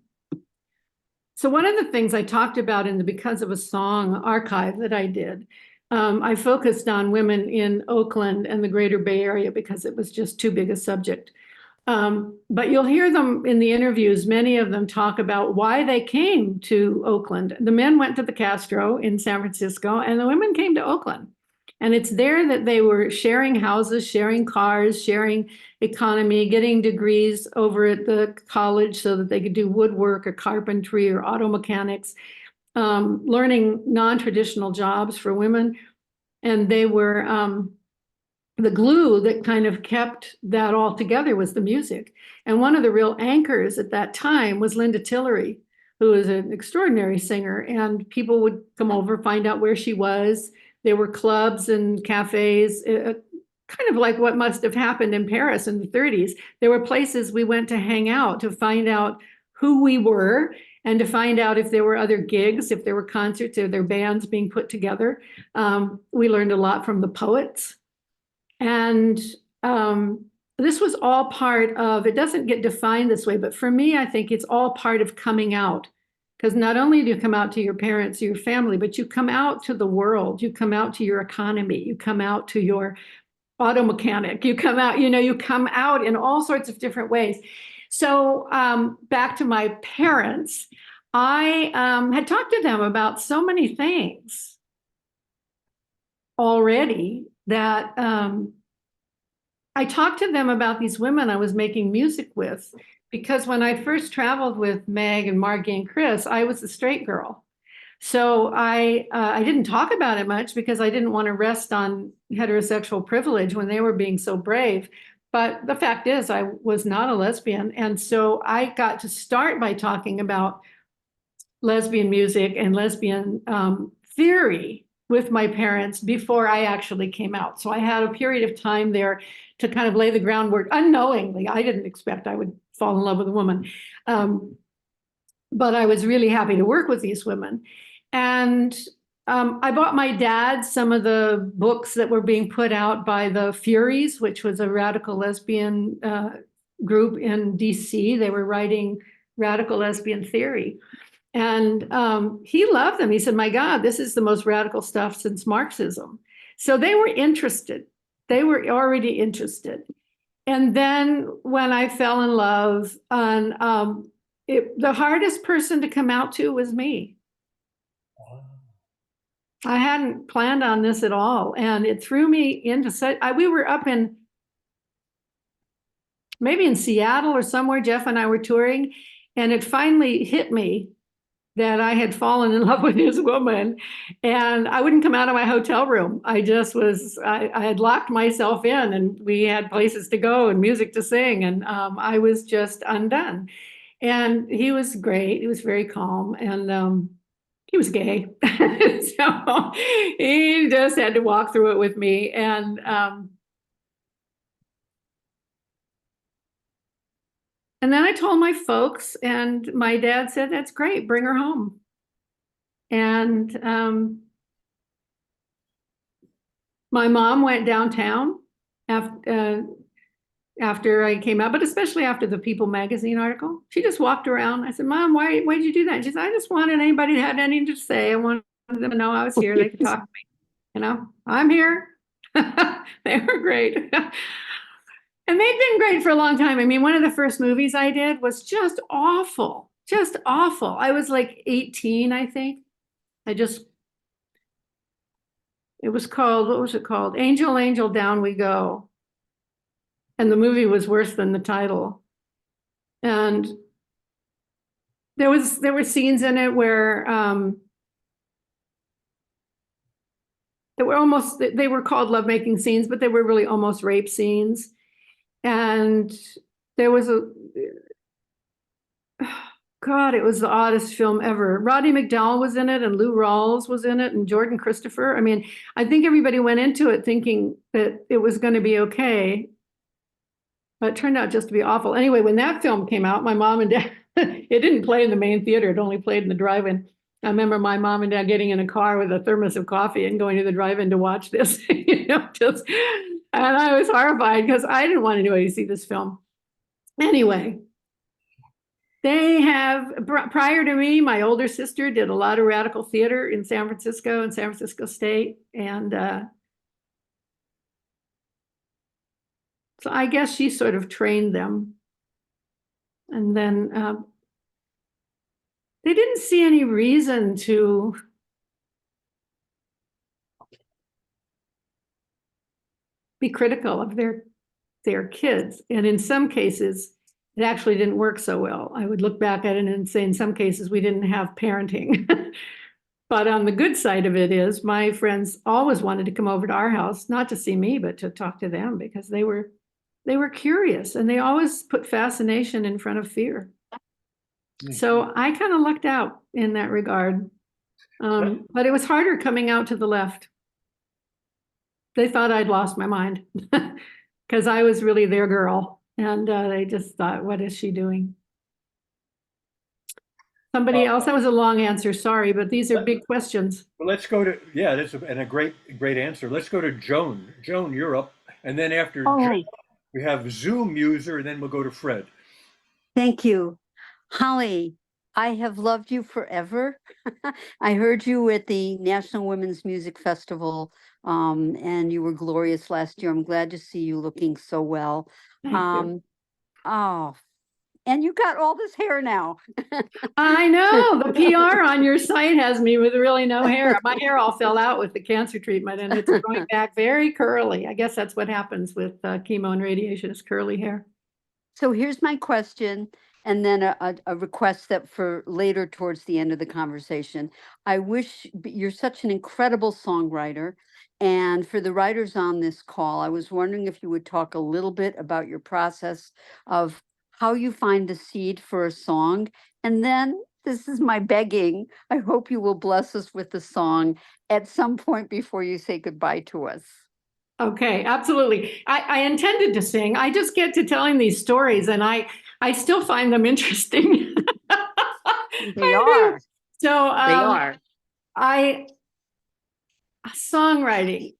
one of the things I talked about in the Because of a Song archive that I did, I focused on women in Oakland and the greater Bay Area because it was just too big a subject. But you'll hear them in the interviews, many of them talk about why they came to Oakland. The men went to the Castro in San Francisco, and the women came to Oakland. And it's there that they were sharing houses, sharing cars, sharing economy, getting degrees over at the college so that they could do woodwork or carpentry or auto mechanics, learning non-traditional jobs for women. And they were the glue that kind of kept that all together was the music. And one of the real anchors at that time was Linda Tillery, who was an extraordinary singer. And people would come over, find out where she was. There were clubs and cafes, kind of like what must have happened in Paris in the 30s. There were places we went to hang out to find out who we were and to find out if there were other gigs, if there were concerts, if there were bands being put together. We learned a lot from the poets. And this was all part of, it doesn't get defined this way, but for me, I think it's all part of coming out. Because not only do you come out to your parents, your family, but you come out to the world, you come out to your economy, you come out to your auto mechanic, you come out, you come out in all sorts of different ways. So back to my parents, I had talked to them about so many things already that I talked to them about these women I was making music with, because when I first traveled with Meg and Margie and Chris, I was a straight girl. So I didn't talk about it much because I didn't want to rest on heterosexual privilege when they were being so brave. But the fact is, I was not a lesbian. And so I got to start by talking about lesbian music and lesbian theory with my parents before I actually came out. So I had a period of time there to kind of lay the groundwork unknowingly. I didn't expect I would fall in love with a woman. But I was really happy to work with these women. And I bought my dad some of the books that were being put out by the Furies, which was a radical lesbian group in DC. They were writing radical lesbian theory. And he loved them. He said, my God, this is the most radical stuff since Marxism. So they were interested. They were already interested. And then when I fell in love, and the hardest person to come out to was me. I hadn't planned on this at all. And it threw me into such, we were up in, maybe in Seattle or somewhere, Jeff and I were touring, and it finally hit me that I had fallen in love with this woman, and I wouldn't come out of my hotel room. I just was, I had locked myself in, and we had places to go and music to sing, and I was just undone. And he was great. He was very calm, and he was gay. So he just had to walk through it with me. And then I told my folks, and my dad said, that's great, bring her home. And my mom went downtown after I came out, but especially after the People magazine article. She just walked around. I said, Mom, why did you do that? She said, I just wanted anybody who had anything to say. I wanted them to know I was here. They could talk to me. You know, I'm here. They were great. And they've been great for a long time. I mean, one of the first movies I did was just awful, just awful. I was like 18, I think. It was called, what was it called? Angel, Angel, Down We Go. And the movie was worse than the title. And there were scenes in it where they were called lovemaking scenes, but they were really almost rape scenes. And there was God, it was the oddest film ever. Roddy McDowall was in it, and Lou Rawls was in it, and Jordan Christopher. I mean, I think everybody went into it thinking that it was going to be okay, but it turned out just to be awful. Anyway, when that film came out, my mom and dad, it didn't play in the main theater. It only played in the drive-in. I remember my mom and dad getting in a car with a thermos of coffee and going to the drive-in to watch this, and I was horrified because I didn't want anybody to see this film. Anyway, they have, prior to me, my older sister did a lot of radical theater in San Francisco and San Francisco State. And so I guess she sort of trained them. And then they didn't see any reason to be critical of their kids. And in some cases, it actually didn't work so well. I would look back at it and say, in some cases, we didn't have parenting. But on the good side of it is, my friends always wanted to come over to our house, not to see me, but to talk to them, because they were curious, and they always put fascination in front of fear. So I kind of lucked out in that regard. But it was harder coming out to the left. They thought I'd lost my mind because I was really their girl. And they just thought, what is she doing? Somebody else, that was a long answer, sorry, but these are big questions. Well, let's go to, yeah, that's a great answer. Let's go to Joan. Joan, you're up. And then after Joan, we have Zoom user, and then we'll go to Fred. Thank you. Holly, I have loved you forever. I heard you at the National Women's Music Festival, and you were glorious last year. I'm glad to see you looking so well. Thank you. Oh, And you got all this hair now. I know the PR on your site has me with really no hair. My hair all fell out with the cancer treatment and it's growing back very curly. I guess that's what happens with chemo and radiation is curly hair. So here's my question, and then a request that for later towards the end of the conversation. I wish you're such an incredible songwriter. And for the writers on this call, I was wondering if you would talk a little bit about your process of how you find the seed for a song. And then this is my begging. I hope you will bless us with the song at some point before you say goodbye to us. Okay, absolutely. I intended to sing. I just get to telling these stories and I still find them interesting. They are. So They are. Songwriting.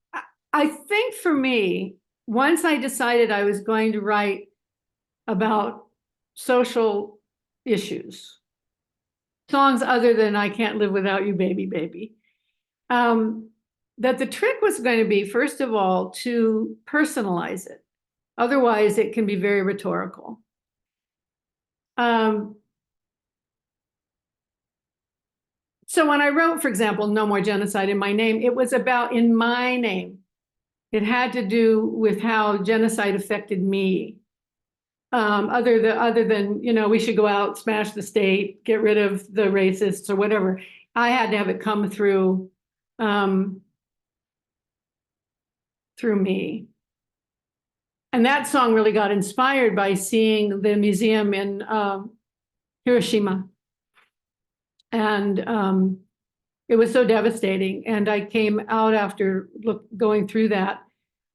I think for me, once I decided I was going to write about social issues, songs other than I Can't Live Without You, Baby, Baby, that the trick was going to be, first of all, to personalize it. Otherwise, it can be very rhetorical. So when I wrote, for example, No More Genocide in My Name, it was about in my name. It had to do with how genocide affected me. Other than, you know, we should go out, smash the state, get rid of the racists or whatever. I had to have it come through me. And that song really got inspired by seeing the museum in Hiroshima. And it was so devastating. And I came out after going through that.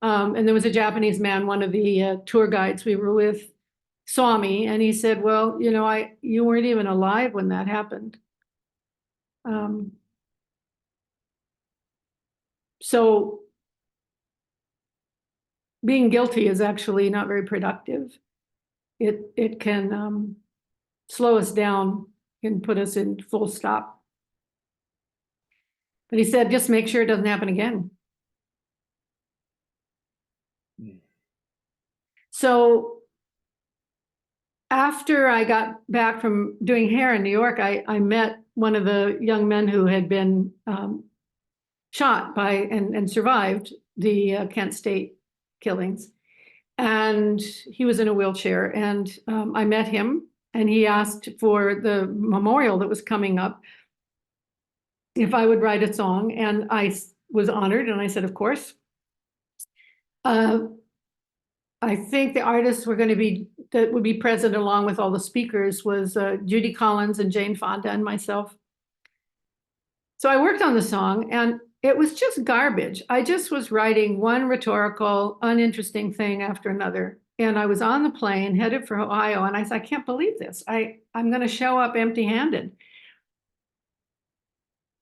And there was a Japanese man, one of the tour guides we were with, saw me and he said, well, you know, you weren't even alive when that happened. So being guilty is actually not very productive. It can slow us down and put us in full stop. But he said, just make sure it doesn't happen again. So after I got back from doing hair in New York, I met one of the young men who had been shot by and survived the Kent State killings. And he was in a wheelchair. And I met him and he asked for the memorial that was coming up if I would write a song. And I was honored and I said, of course. I think the artists that would be present along with all the speakers was Judy Collins and Jane Fonda and myself. So I worked on the song and it was just garbage. I just was writing one rhetorical, uninteresting thing after another. And I was on the plane headed for Ohio and I said, I can't believe this. I'm going to show up empty-handed.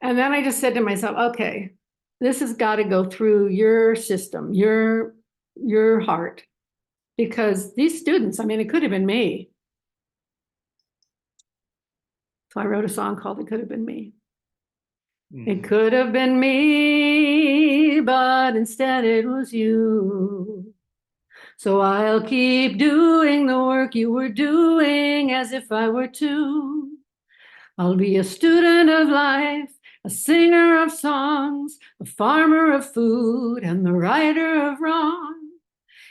And then I just said to myself, okay, this has got to go through your system, your heart. Because these students, I mean, it could have been me. So I wrote a song called It Could Have Been Me. It could have been me, but instead it was you. So I'll keep doing the work you were doing as if I were too. I'll be a student of life, a singer of songs, a farmer of food, and the righter of wrong.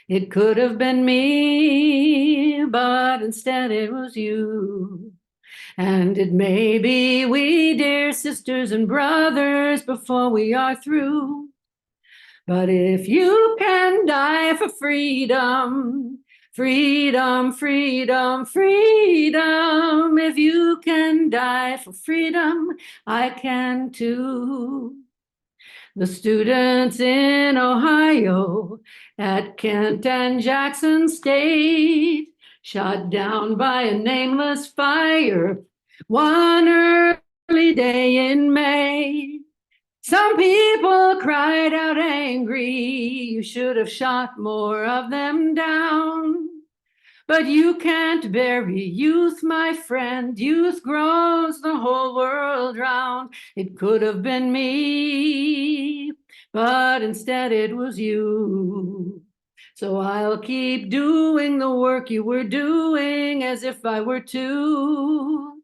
It could have been me, but instead it was you. And it may be we, dear sisters and brothers, before we are through. But if you can die for freedom, freedom, freedom, freedom, if you can die for freedom, I can too. The students in Ohio at Kent and Jackson State, shot down by a nameless fire one early day in May. Some people cried out angry, you should have shot more of them down. But you can't bury youth, my friend. Youth grows the whole world round. It could have been me, but instead it was you. So I'll keep doing the work you were doing as if I were too.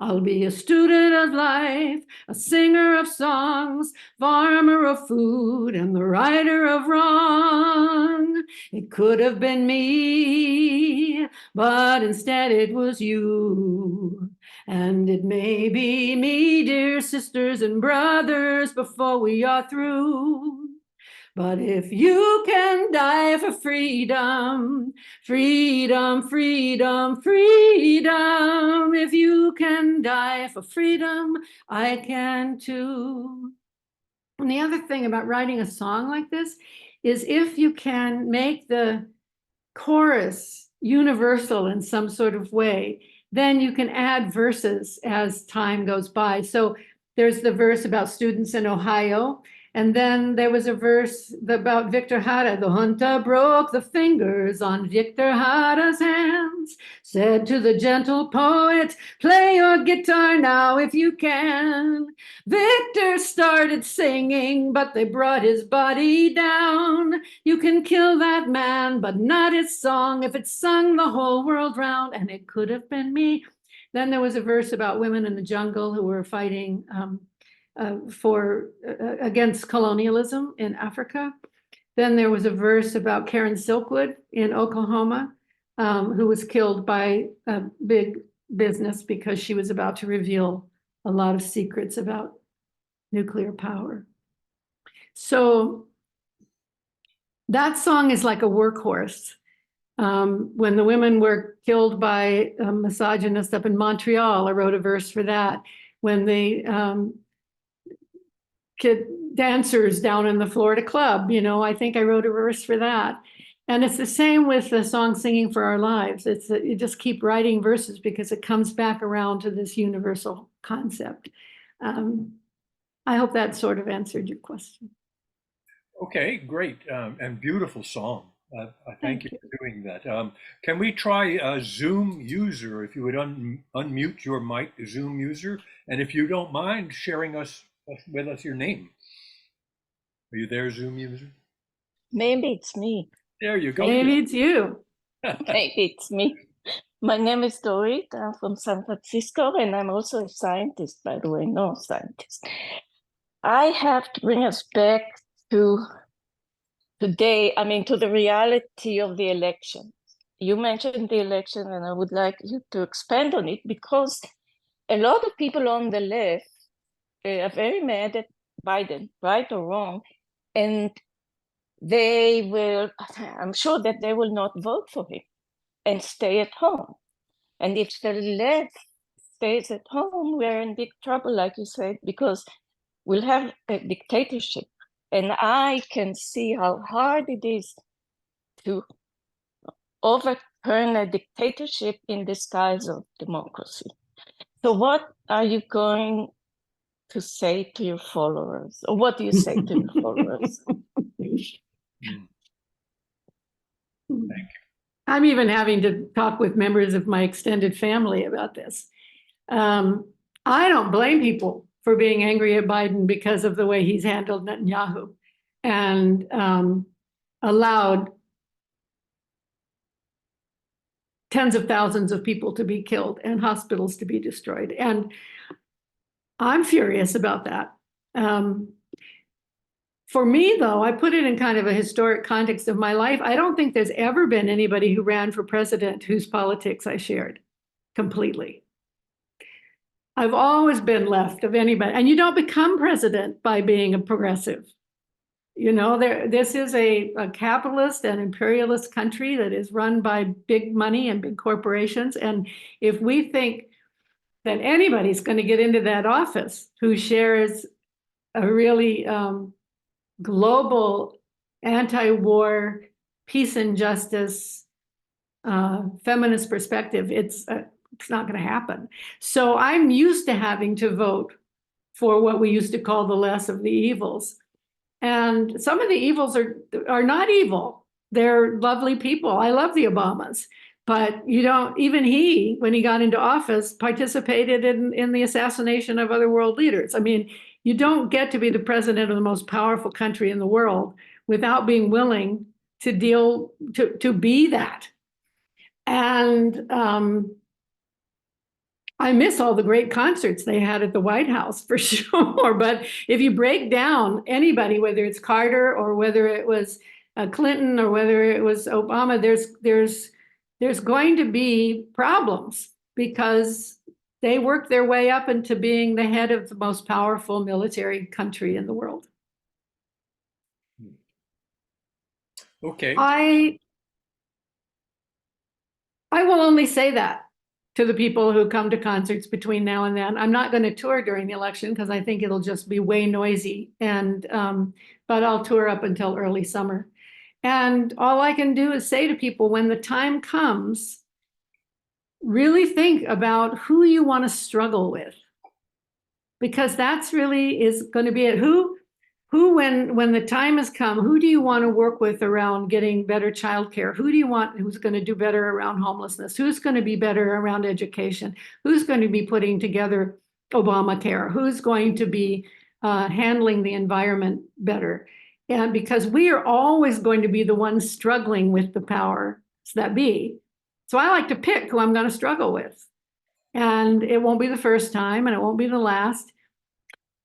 I'll be a student of life, a singer of songs, farmer of food, and the righter of wrong. It could have been me, but instead it was you. And it may be me, dear sisters and brothers, before we are through. But if you can die for freedom, freedom, freedom, freedom, if you can die for freedom, I can too. And the other thing about writing a song like this is if you can make the chorus universal in some sort of way, then you can add verses as time goes by. So there's the verse about students in Ohio. And then there was a verse about Victor Jara. The junta broke the fingers on Victor Jara's hands, said to the gentle poet, play your guitar now if you can. Victor started singing, but they brought his body down. You can kill that man, but not his song, if it's sung the whole world round. And it could have been me. Then there was a verse about women in the jungle who were fighting against colonialism in Africa. Then there was a verse about Karen Silkwood in Oklahoma, who was killed by a big business because she was about to reveal a lot of secrets about nuclear power. So that song is like a workhorse. When the women were killed by a misogynist up in Montreal, I wrote a verse for that. When the kid dancers down in the Florida club, I think I wrote a verse for that. And it's the same with the song Singing for Our Lives. It's that you just keep writing verses because it comes back around to this universal concept. I hope that sort of answered your question. Okay, great, and beautiful song. I thank you for doing that. Can we try Zoom user? If you would unmute your mic, Zoom user, and if you don't mind sharing with us your name. Are you there, Zoom user? Maybe it's me. There you go. Maybe it's you. Maybe it's me. My name is Dorit. I'm from San Francisco, and I'm also a scientist, by the way, no scientist. I have to bring us back to today, to the reality of the election. You mentioned the election, and I would like you to expand on it because a lot of people on the left are very mad at Biden, right or wrong, and I'm sure that they will not vote for him and stay at home. And if the left stays at home, we're in big trouble, like you said, because we'll have a dictatorship. And I can see how hard it is to overturn a dictatorship in the skies of democracy. So what are you going to say to your followers? Or what do you say to your followers? Thank you. I'm even having to talk with members of my extended family about this. I don't blame people for being angry at Biden because of the way he's handled Netanyahu and allowed tens of thousands of people to be killed and hospitals to be destroyed. And I'm furious about that. For me, though, I put it in kind of a historic context of my life. I don't think there's ever been anybody who ran for president whose politics I shared completely. I've always been left of anybody. And you don't become president by being a progressive. This is a capitalist and imperialist country that is run by big money and big corporations. And if we think that anybody's going to get into that office who shares a really global anti-war, peace and justice, feminist perspective, it's not going to happen. So I'm used to having to vote for what we used to call the less of the evils. And some of the evils are not evil. They're lovely people. I love the Obamas. But even he, when he got into office, participated in the assassination of other world leaders. You don't get to be the president of the most powerful country in the world without being willing to be that. And I miss all the great concerts they had at the White House for sure. But if you break down anybody, whether it's Carter or whether it was Clinton or whether it was Obama, there's going to be problems because they worked their way up into being the head of the most powerful military country in the world. Okay. I will only say that to the people who come to concerts between now and then. I'm not going to tour during the election because I think it'll just be way noisy. And but I'll tour up until early summer. And all I can do is say to people, when the time comes, really think about who you want to struggle with, because that's really is going to be it. Who when the time has come, who do you want to work with around getting better childcare? Who do you want who's going to do better around homelessness? Who's going to be better around education? Who's going to be putting together Obamacare? Who's going to be handling the environment better? And because we are always going to be the ones struggling with the powers that be. So I like to pick who I'm going to struggle with. And it won't be the first time and it won't be the last.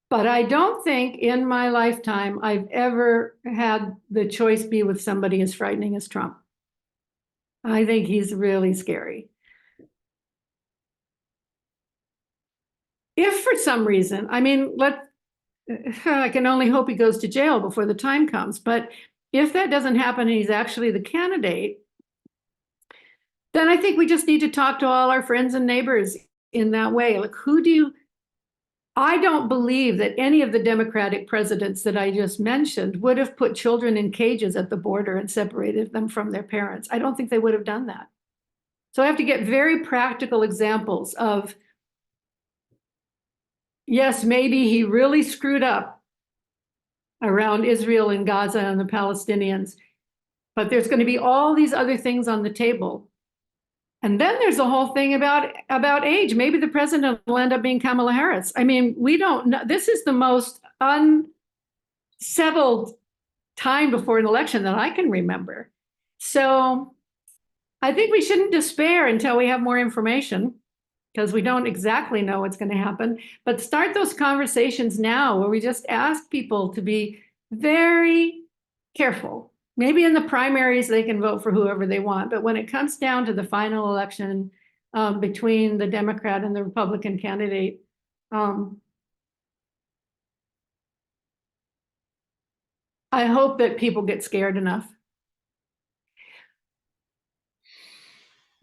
But I don't think in my lifetime I've ever had the choice be with somebody as frightening as Trump. I think he's really scary. If for some reason, I mean, I can only hope he goes to jail before the time comes. But if that doesn't happen and he's actually the candidate, then I think we just need to talk to all our friends and neighbors in that way. Like, I don't believe that any of the Democratic presidents that I just mentioned would have put children in cages at the border and separated them from their parents. I don't think they would have done that. So I have to get very practical examples of, yes, maybe he really screwed up around Israel and Gaza and the Palestinians, but there's going to be all these other things on the table. And then there's the whole thing about age. Maybe the president will end up being Kamala Harris. I mean, we don't know. This is the most unsettled time before an election that I can remember. So I think we shouldn't despair until we have more information, because we don't exactly know what's going to happen. But start those conversations now where we just ask people to be very careful. Maybe in the primaries, they can vote for whoever they want. But when it comes down to the final election between the Democrat and the Republican candidate, I hope that people get scared enough.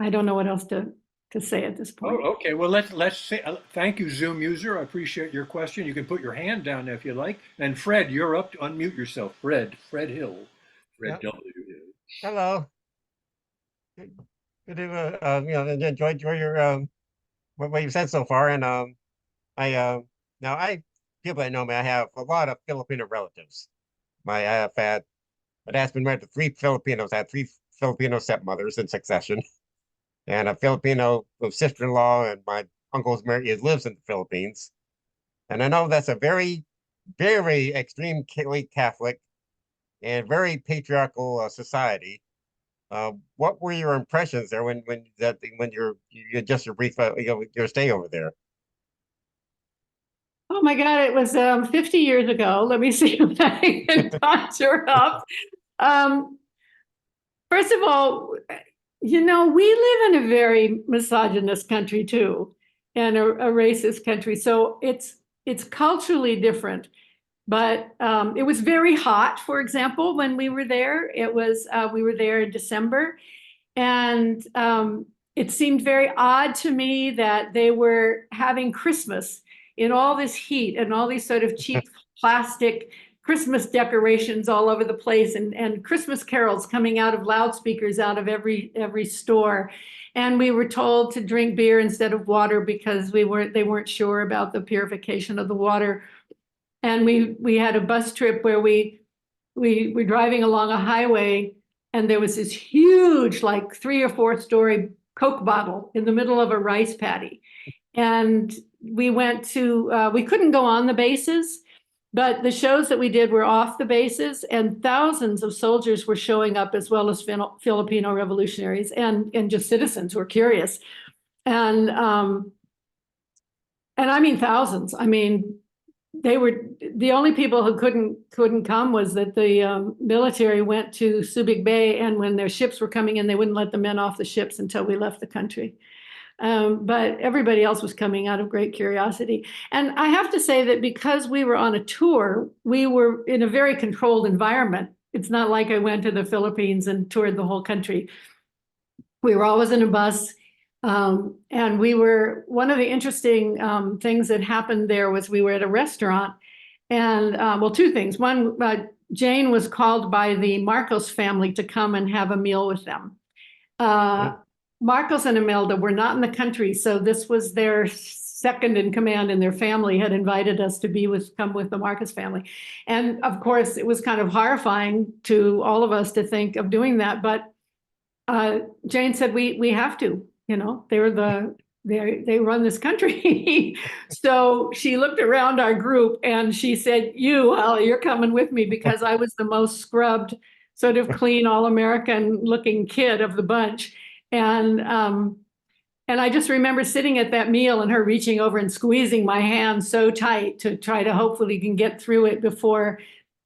I don't know what else to say at this point. Oh, okay. Well, let's say thank you, Zoom user. I appreciate your question. You can put your hand down if you like. And Fred, you're up to unmute yourself. Fred Hill. Fred W. Hello. Good to enjoy your what you've said so far, and people that know me, I have a lot of Filipino relatives. I have had my dad's been married to three Filipinos. I had three Filipino stepmothers in succession, and a Filipino sister-in-law, and my uncle's married. He lives in the Philippines, and I know that's a very, very extremely Catholic and very patriarchal society. What were your impressions there when you just your brief your stay over there? Oh my God, it was 50 years ago. Let me see if I can conjure up. First of all, we live in a very misogynist country too, and a racist country. So it's culturally different. But it was very hot, for example, when we were there. We were there in December, and it seemed very odd to me that they were having Christmas in all this heat and all these sort of cheap plastic Christmas decorations all over the place, and Christmas carols coming out of loudspeakers out of every store. And we were told to drink beer instead of water because they weren't sure about the purification of the water. And we had a bus trip where we were driving along a highway, and there was this huge, like 3 or 4 story Coke bottle in the middle of a rice paddy. And we couldn't go on the bases, But the shows that we did were off the bases, and thousands of soldiers were showing up, as well as Filipino revolutionaries and just citizens who were curious. And I mean thousands. I mean, they were the only people who couldn't come was that the military went to Subic Bay, and when their ships were coming in, they wouldn't let the men off the ships until we left the country. But everybody else was coming out of great curiosity. And I have to say that because we were on a tour, we were in a very controlled environment. It's not like I went to the Philippines and toured the whole country. We were always in a bus. And we were, one of the interesting things that happened there was we were at a restaurant, and well, two things. One, Jane was called by the Marcos family to come and have a meal with them. Marcos and Imelda were not in the country, so this was their second in command, and their family had invited us to come with the Marcos family. And of course, it was kind of horrifying to all of us to think of doing that, but Jane said, we have to, you know, they run this country. So she looked around our group and she said, Holly, you're coming with me, because I was the most scrubbed, sort of clean, all-American looking kid of the bunch. And I just remember sitting at that meal and her reaching over and squeezing my hand so tight to try to hopefully can get through it before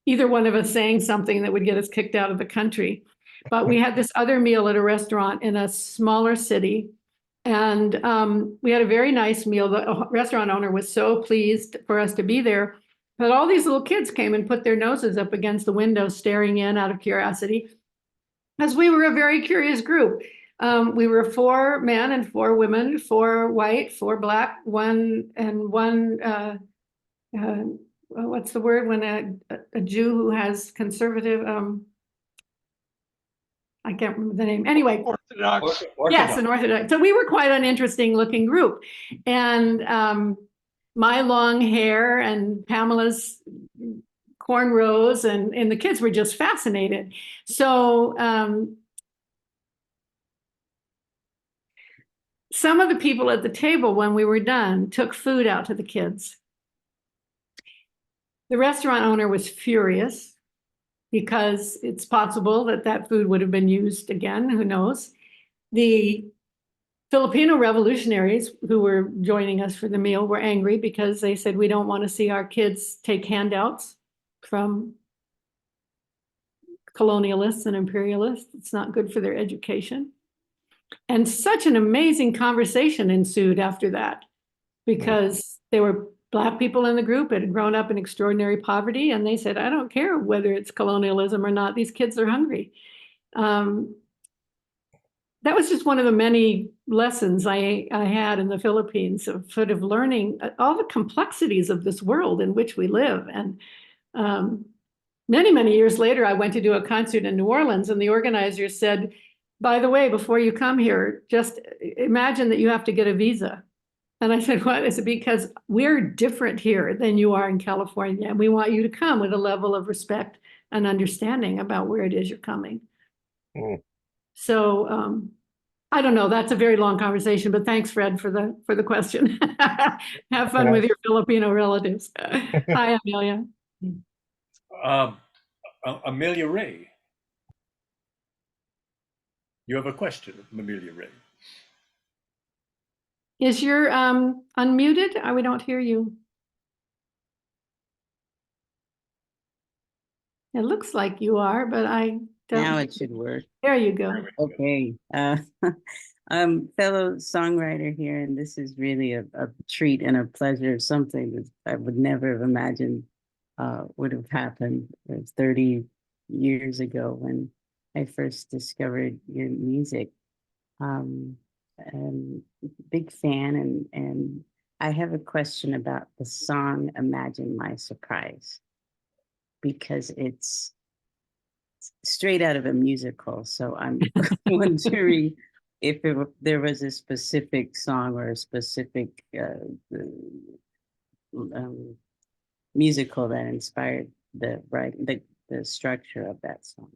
either one of us saying something that would get us kicked out of the country. But we had this other meal at a restaurant in a smaller city, and we had a very nice meal. The restaurant owner was so pleased for us to be there, but all these little kids came and put their noses up against the window, staring in out of curiosity, as we were a very curious group. We were 4 men and 4 women, 4 white, 4 black, one, what's the word when a Jew who has conservative, I can't remember the name. Anyway. Orthodox. Yes, an Orthodox. So we were quite an interesting looking group. And my long hair and Pamela's cornrows, and the kids were just fascinated. So some of the people at the table, when we were done, took food out to the kids. The restaurant owner was furious, because it's possible that food would have been used again, who knows. The Filipino revolutionaries who were joining us for the meal were angry because they said, we don't want to see our kids take handouts from colonialists and imperialists. It's not good for their education. And such an amazing conversation ensued after that, because there were Black people in the group that had grown up in extraordinary poverty, and they said, I don't care whether it's colonialism or not, these kids are hungry. That was just one of the many lessons I had in the Philippines, of sort of learning all the complexities of this world in which we live. And many, many years later, I went to do a concert in New Orleans, and the organizer said, by the way, before you come here, just imagine that you have to get a visa. And I said, what? I said, because we're different here than you are in California, and we want you to come with a level of respect and understanding about where it is you're coming. So I don't know, that's a very long conversation, but thanks, Fred, for the question. Have fun with your Filipino relatives. Hi, Amelia. Amelia Ray. You have a question, Amelia Ray. Is your unmuted? We don't hear you. It looks like you are, but I don't. Now it should work. There you go. Okay. Fellow songwriter here, and this is really a treat and a pleasure, something that I would never have imagined would have happened. It was 30 years ago when I first discovered your music. And big fan, and I have a question about the song Imagine My Surprise, because it's straight out of a musical. So I'm wondering if there was a specific song or a specific musical that inspired the structure of that song.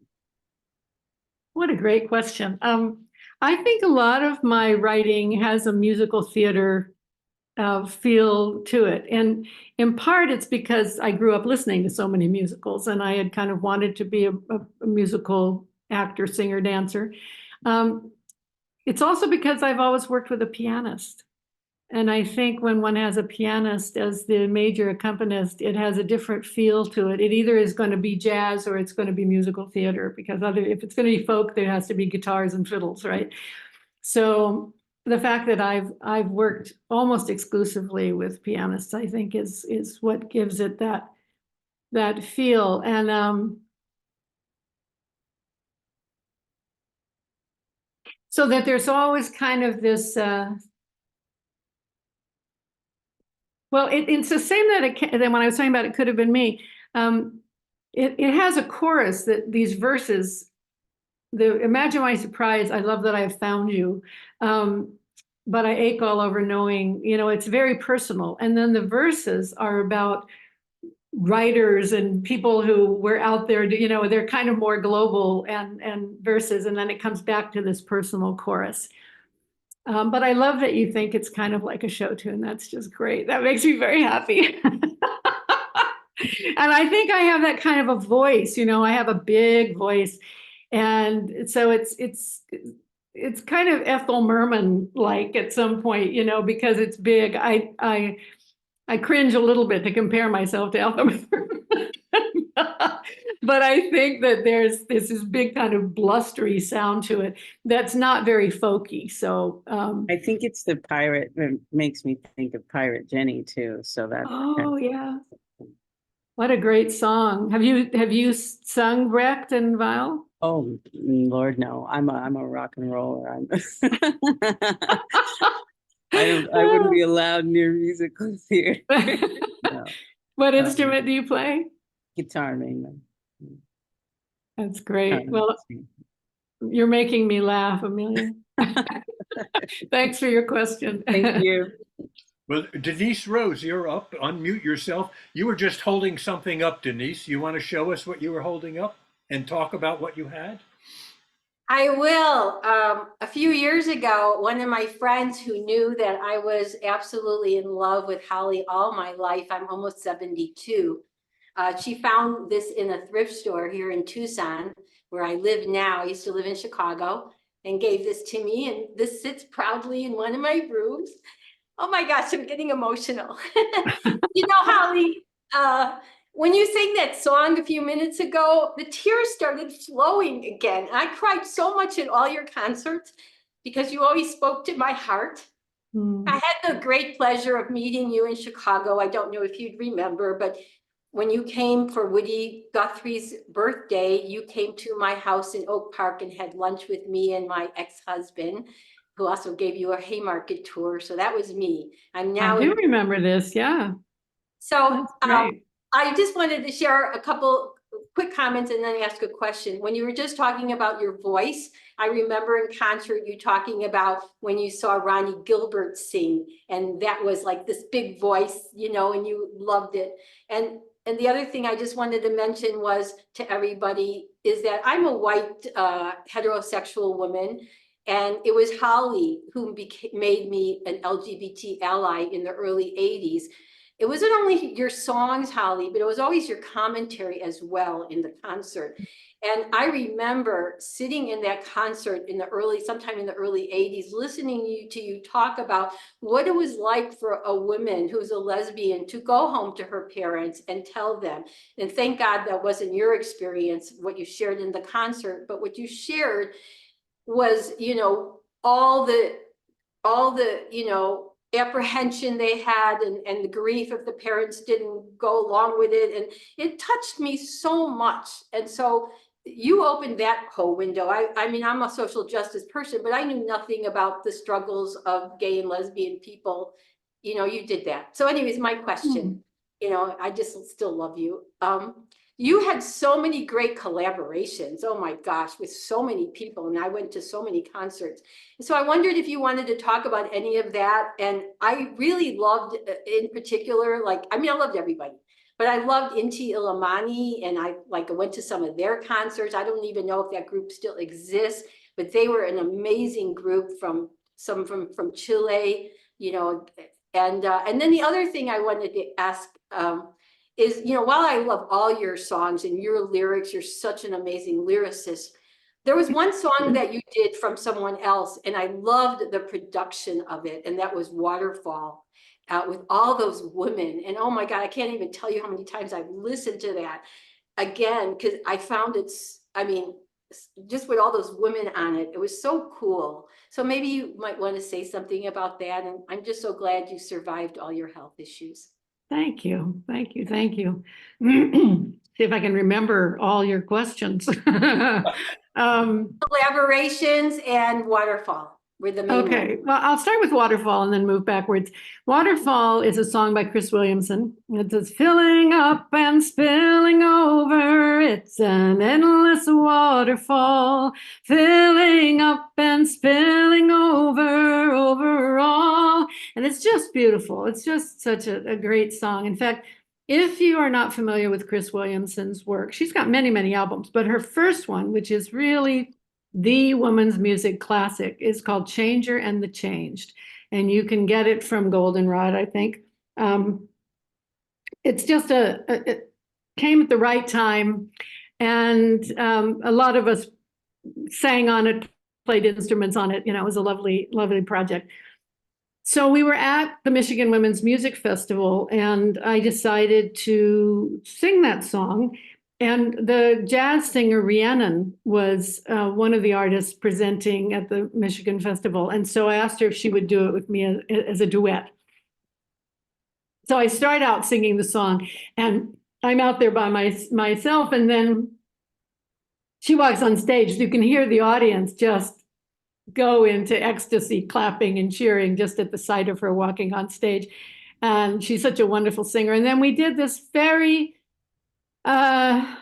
What a great question. I think a lot of my writing has a musical theater feel to it. And in part, it's because I grew up listening to so many musicals and I had kind of wanted to be a musical actor, singer, dancer. It's also because I've always worked with a pianist. And I think when one has a pianist as the major accompanist, it has a different feel to it. It either is going to be jazz or it's going to be musical theater, because if it's going to be folk, there has to be guitars and fiddles, right? So the fact that I've worked almost exclusively with pianists, I think is what gives it that feel. And so that there's always kind of this well, it's the same that when I was talking about it could have been me. It has a chorus that these verses. Imagine my surprise. I love that I have found you, but I ache all over knowing. It's very personal. And then the verses are about writers and people who were out there. They're kind of more global and verses, and then it comes back to this personal chorus. But I love that you think it's kind of like a show tune. That's just great. That makes me very happy. And I think I have that kind of a voice, I have a big voice. And so it's kind of Ethel Merman like at some point, because it's big. I cringe a little bit to compare myself to Ethel Merman. But I think that there's this big kind of blustery sound to it that's not very folky. So I think it's the pirate that makes me think of Pirate Jenny too. So that. Oh yeah, what a great song! Have you sung Brecht and Weill? Oh Lord, no! I'm a rock and roller. I wouldn't be allowed near musical theater. No. What instrument do you play? Guitar mainly. That's great. Well, you're making me laugh, Amelia. Thanks for your question. Thank you. Well, Denise Rose, you're up. Unmute yourself. You were just holding something up, Denise. You want to show us what you were holding up and talk about what you had? I will. A few years ago, one of my friends who knew that I was absolutely in love with Holly all my life, I'm almost 72, she found this in a thrift store here in Tucson, where I live now. I used to live in Chicago, and gave this to me. And this sits proudly in one of my rooms. Oh my gosh, I'm getting emotional. Holly, when you sang that song a few minutes ago, the tears started flowing again. I cried so much at all your concerts because you always spoke to my heart. I had the great pleasure of meeting you in Chicago. I don't know if you'd remember, but when you came for Woody Guthrie's birthday, you came to my house in Oak Park and had lunch with me and my ex-husband, who also gave you a Haymarket tour. So that was me. I'm now. I do remember this, yeah. So I just wanted to share a couple quick comments and then ask a question. When you were just talking about your voice, I remember in concert you talking about when you saw Ronnie Gilbert sing, and that was like this big voice, and you loved it. And the other thing I just wanted to mention was to everybody is that I'm a white heterosexual woman, and it was Holly who made me an LGBT ally in the early 80s. It wasn't only your songs, Holly, but it was always your commentary as well in the concert. And I remember sitting in that concert sometime in the early 80s, listening to you talk about what it was like for a woman who's a lesbian to go home to her parents and tell them. And thank God that wasn't your experience, what you shared in the concert, but what you shared was, all the apprehension they had and the grief if the parents didn't go along with it. And it touched me so much. And so you opened that whole window. I mean, I'm a social justice person, but I knew nothing about the struggles of gay and lesbian people. You did that. So anyways, my question, I just still love you. You had so many great collaborations, oh my gosh, with so many people, and I went to so many concerts. So I wondered if you wanted to talk about any of that. And I really loved, in particular, I loved everybody, but I loved Inti Illimani, and I went to some of their concerts. I don't even know if that group still exists, but they were an amazing group from Chile, And then the other thing I wanted to ask is, while I love all your songs and your lyrics, you're such an amazing lyricist. There was one song that you did from someone else, and I loved the production of it, and that was Waterfall, with all those women. And oh my God, I can't even tell you how many times I've listened to that again, because I found just with all those women on it, it was so cool. So maybe you might want to say something about that. And I'm just so glad you survived all your health issues. Thank you. Thank you. Thank you. See if I can remember all your questions. Collaborations and Waterfall were the main Okay, ones. well, I'll start with Waterfall and then move backwards. Waterfall is a song by Chris Williamson. It says, filling up and spilling over. It's an endless waterfall, filling up and spilling over all. And it's just beautiful. It's just such a great song. In fact, if you are not familiar with Chris Williamson's work, she's got many, many albums, but her first one, which is really the woman's music classic, is called Changer and the Changed. And you can get it from Goldenrod, I think. It's just it came at the right time. And a lot of us sang on it, played instruments on it. It was a lovely, lovely project. So we were at the Michigan Women's Music Festival, and I decided to sing that song. And the jazz singer Rhiannon was one of the artists presenting at the Michigan Festival. And so I asked her if she would do it with me as a duet. So I start out singing the song, and I'm out there by myself, and then she walks on stage. You can hear the audience just go into ecstasy, clapping and cheering just at the sight of her walking on stage. And she's such a wonderful singer. And then we did this very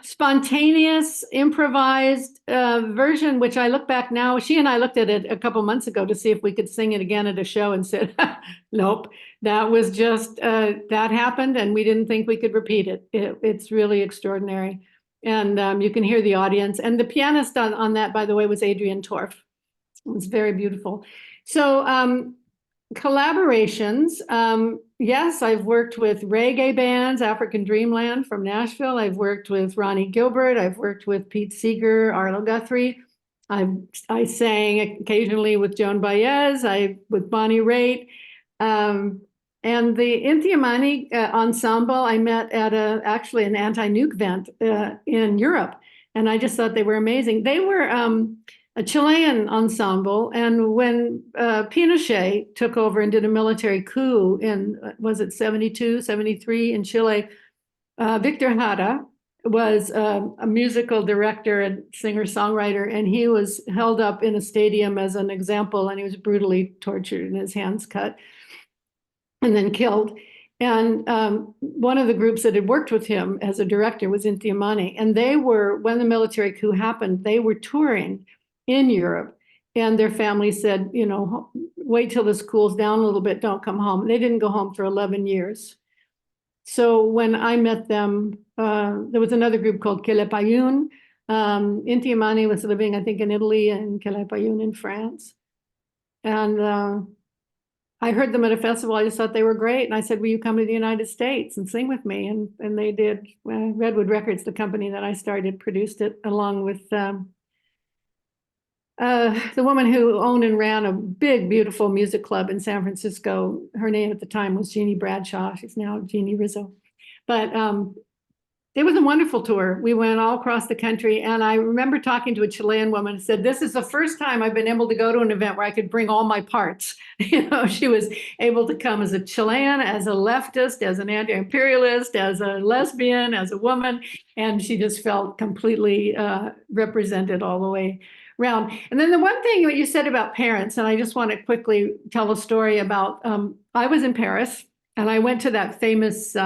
spontaneous, improvised version, which I look back now. She and I looked at it a couple months ago to see if we could sing it again at a show, and said, nope, that was just, that happened, and we didn't think we could repeat it. It's really extraordinary. And you can hear the audience. And the pianist on that, by the way, was Adrian Torf. It was very beautiful. So collaborations. Yes, I've worked with reggae bands, African Dreamland from Nashville. I've worked with Ronnie Gilbert. I've worked with Pete Seeger, Arlo Guthrie. I sang occasionally with Joan Baez, with Bonnie Raitt. And the Inti Amani ensemble I met at actually an anti-nuke event in Europe. And I just thought they were amazing. They were a Chilean ensemble. And when Pinochet took over and did a military coup in, was it 72, 73 in Chile, Victor Jara was a musical director and singer-songwriter, and he was held up in a stadium as an example, and he was brutally tortured and his hands cut and then killed. And one of the groups that had worked with him as a director was Inti Amani. And they were, when the military coup happened, they were touring in Europe. And their family said, wait till this cools down a little bit, don't come home. They didn't go home for 11 years. So when I met them, there was another group called Kelepayun. Inti Amani was living, I think, in Italy, and Kelepayun in France. And I heard them at a festival. I just thought they were great. And I said, will you come to the United States and sing with me? And they did. Redwood Records, the company that I started, produced it along with the woman who owned and ran a big, beautiful music club in San Francisco. Her name at the time was Jeannie Bradshaw. She's now Jeannie Rizzo. But it was a wonderful tour. We went all across the country. And I remember talking to a Chilean woman who said, this is the first time I've been able to go to an event where I could bring all my parts. She was able to come as a Chilean, as a leftist, as an anti-imperialist, as a lesbian, as a woman. And she just felt completely represented all the way around. And then the one thing that you said about parents, and I just want to quickly tell a story about, I was in Paris, and I went to that famous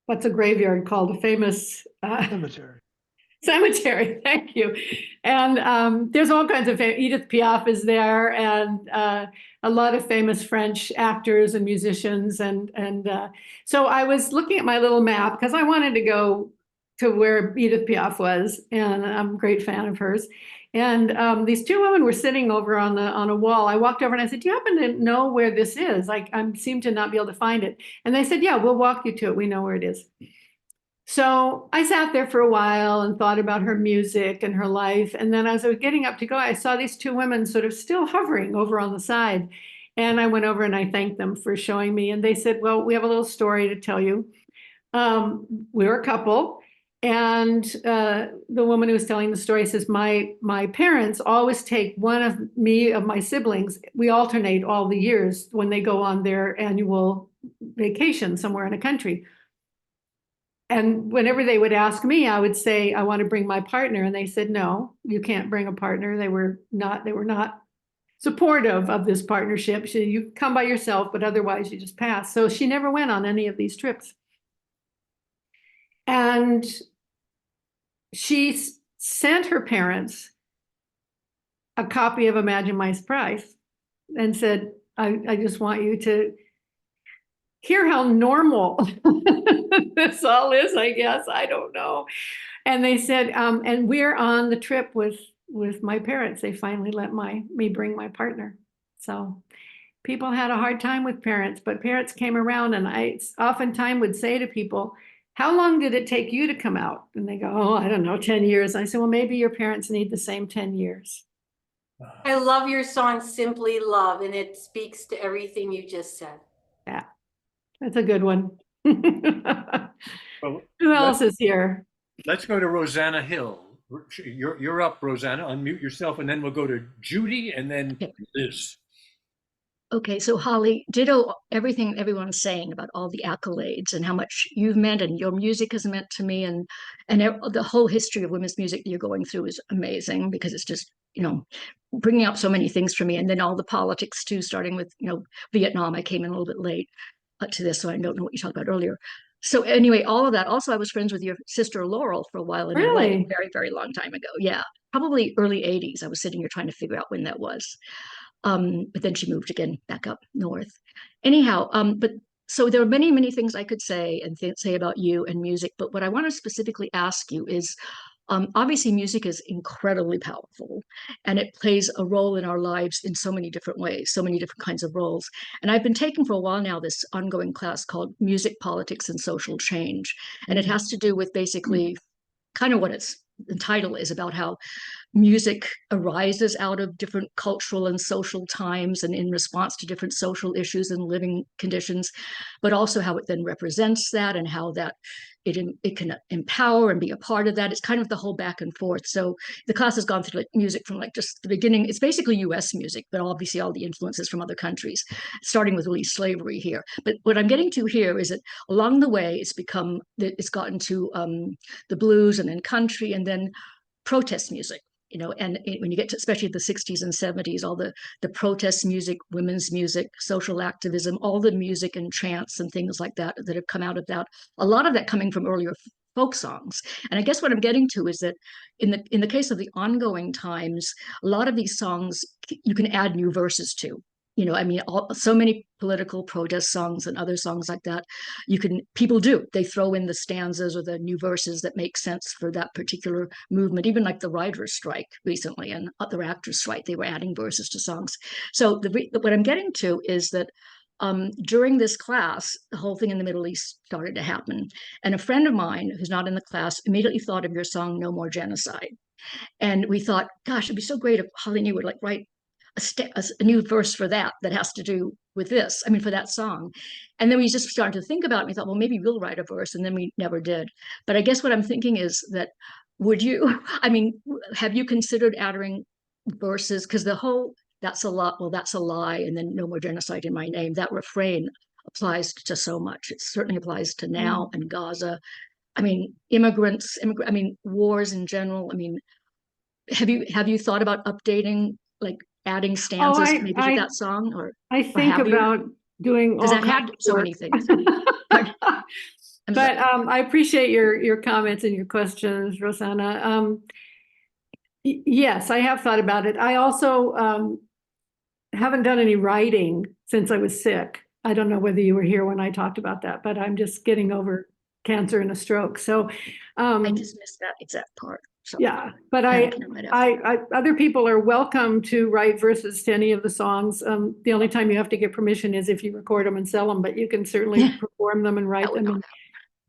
what's a graveyard called? A famous cemetery. Thank you. And there's all kinds of Edith Piaf is there, and a lot of famous French actors and musicians. And so I was looking at my little map because I wanted to go to where Edith Piaf was, and I'm a great fan of hers. And these two women were sitting over on a wall. I walked over and I said, "Do you happen to know where this is? Like, I seem to not be able to find it." And they said, "Yeah, we'll walk you to it. We know where it is." So I sat there for a while and thought about her music and her life. And then as I was getting up to go, I saw these two women sort of still hovering over on the side. And I went over and I thanked them for showing me. And they said, "Well, we have a little story to tell you. We're a couple." And the woman who was telling the story says, my parents always take one of my siblings. We alternate all the years when they go on their annual vacation somewhere in a country. And whenever they would ask me, I would say, "I want to bring my partner." And they said, "No, you can't bring a partner." They were not supportive of this partnership. You come by yourself, but otherwise you just pass. So she never went on any of these trips. And she sent her parents a copy of Imagine My Surprise and said, I just want you to hear how normal this all is, I guess. I don't know. And they said, and we're on the trip with my parents. They finally let me bring my partner. So people had a hard time with parents, but parents came around, and I oftentimes would say to people, "How long did it take you to come out?" And they go, "Oh, I don't know, 10 years. I said, "Well, maybe your parents need the same 10 years. I love your song, Simply Love, and it speaks to everything you just said. Yeah, that's a good one. Well, Who else is here? let's go to Rosanna Hill. You're up, Rosanna. Unmute yourself, and then we'll go to Judy, and then Okay. Liz. Okay, so Holly, ditto everything everyone's saying about all the accolades and how much you've meant and your music has meant to me, and the whole history of women's music that you're going through is amazing, because it's just, bringing up so many things for me. And then all the politics too, starting with, Vietnam. I came in a little bit late to this, so I don't know what you talked about earlier. So anyway, all of that. Also, I was friends with your sister Laurel for a while in LA, Really? a very, very long time ago. Yeah, probably early 80s. I was sitting here trying to figure out when that was. But then she moved again back up north. Anyhow, but so there are many, many things I could say and say about you and music. But what I want to specifically ask you is, obviously music is incredibly powerful, and it plays a role in our lives in so many different ways, so many different kinds of roles. And I've been taking for a while now this ongoing class called Music, Politics, and Social Change. And it has to do with basically kind of what the title is about, how music arises out of different cultural and social times and in response to different social issues and living conditions, but also how it then represents that, and how that it can empower and be a part of that. It's kind of the whole back and forth. So the class has gone through like music from like just the beginning. It's basically US music, but obviously all the influences from other countries, starting with really slavery here. But what I'm getting to here is that along the way, it's gotten to the blues, and then country, and then protest music. And when you get to especially the 60s and 70s, all the protest music, women's music, social activism, all the music and chants and things like that have come out of that, a lot of that coming from earlier folk songs. And I guess what I'm getting to is that in the case of the ongoing times, a lot of these songs you can add new verses to. So many political protest songs and other songs like that, people they throw in the stanzas or the new verses that make sense for that particular movement. Even like the writers' strike recently and the actors' strike, they were adding verses to songs. So what I'm getting to is that during this class, the whole thing in the Middle East started to happen. And a friend of mine who's not in the class immediately thought of your song, No More Genocide. And we thought, gosh, it'd be so great if Holly New would like write a new verse for that has to do with this, for that song. And then we just started to think about it, and we thought, well, maybe we'll write a verse, and then we never did. But I guess what I'm thinking is that, have you considered adding verses? Because the whole, that's a lot, well, that's a lie, and then No More Genocide in My Name, that refrain applies to so much. It certainly applies to now and Gaza. Immigrants, wars in general. Have you thought about updating, like adding stanzas maybe to that song, or I think about doing all because I had so many things. But I appreciate your comments and your questions, Rosanna. Yes, I have thought about it. I also haven't done any writing since I was sick. I don't know whether you were here when I talked about that, but I'm just getting over cancer and a stroke. So I just missed that exact part. So Yeah, but I can write out. other people are welcome to write verses to any of the songs. The only time you have to get permission is if you record them and sell them, but you can certainly perform them and write them. And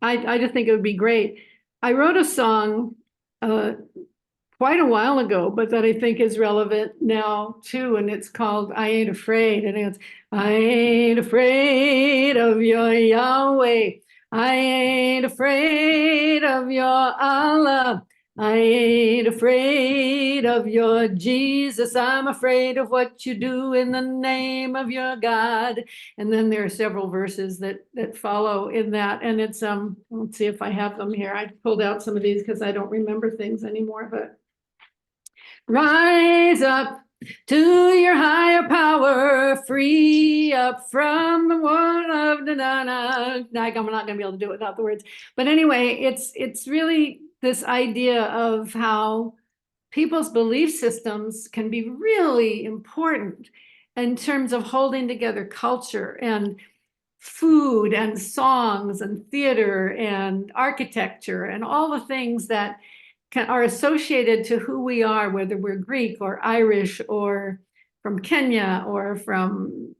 I just think it would be great. I wrote a song quite a while ago, but that I think is relevant now too, and it's called "I Ain't Afraid," and it's I ain't afraid of your Yahweh. I ain't afraid of your Allah. I ain't afraid of your Jesus. I'm afraid of what you do in the name of your God. And then there are several verses that follow in that. And it's let's see if I have them here. I pulled out some of these because I don't remember things anymore, but rise up to your higher power, free up from the one of the I'm not going to be able to do it without the words. But anyway, it's really this idea of how people's belief systems can be really important in terms of holding together culture and food and songs and theater and architecture and all the things that are associated to who we are, whether we're Greek or Irish or from Kenya or from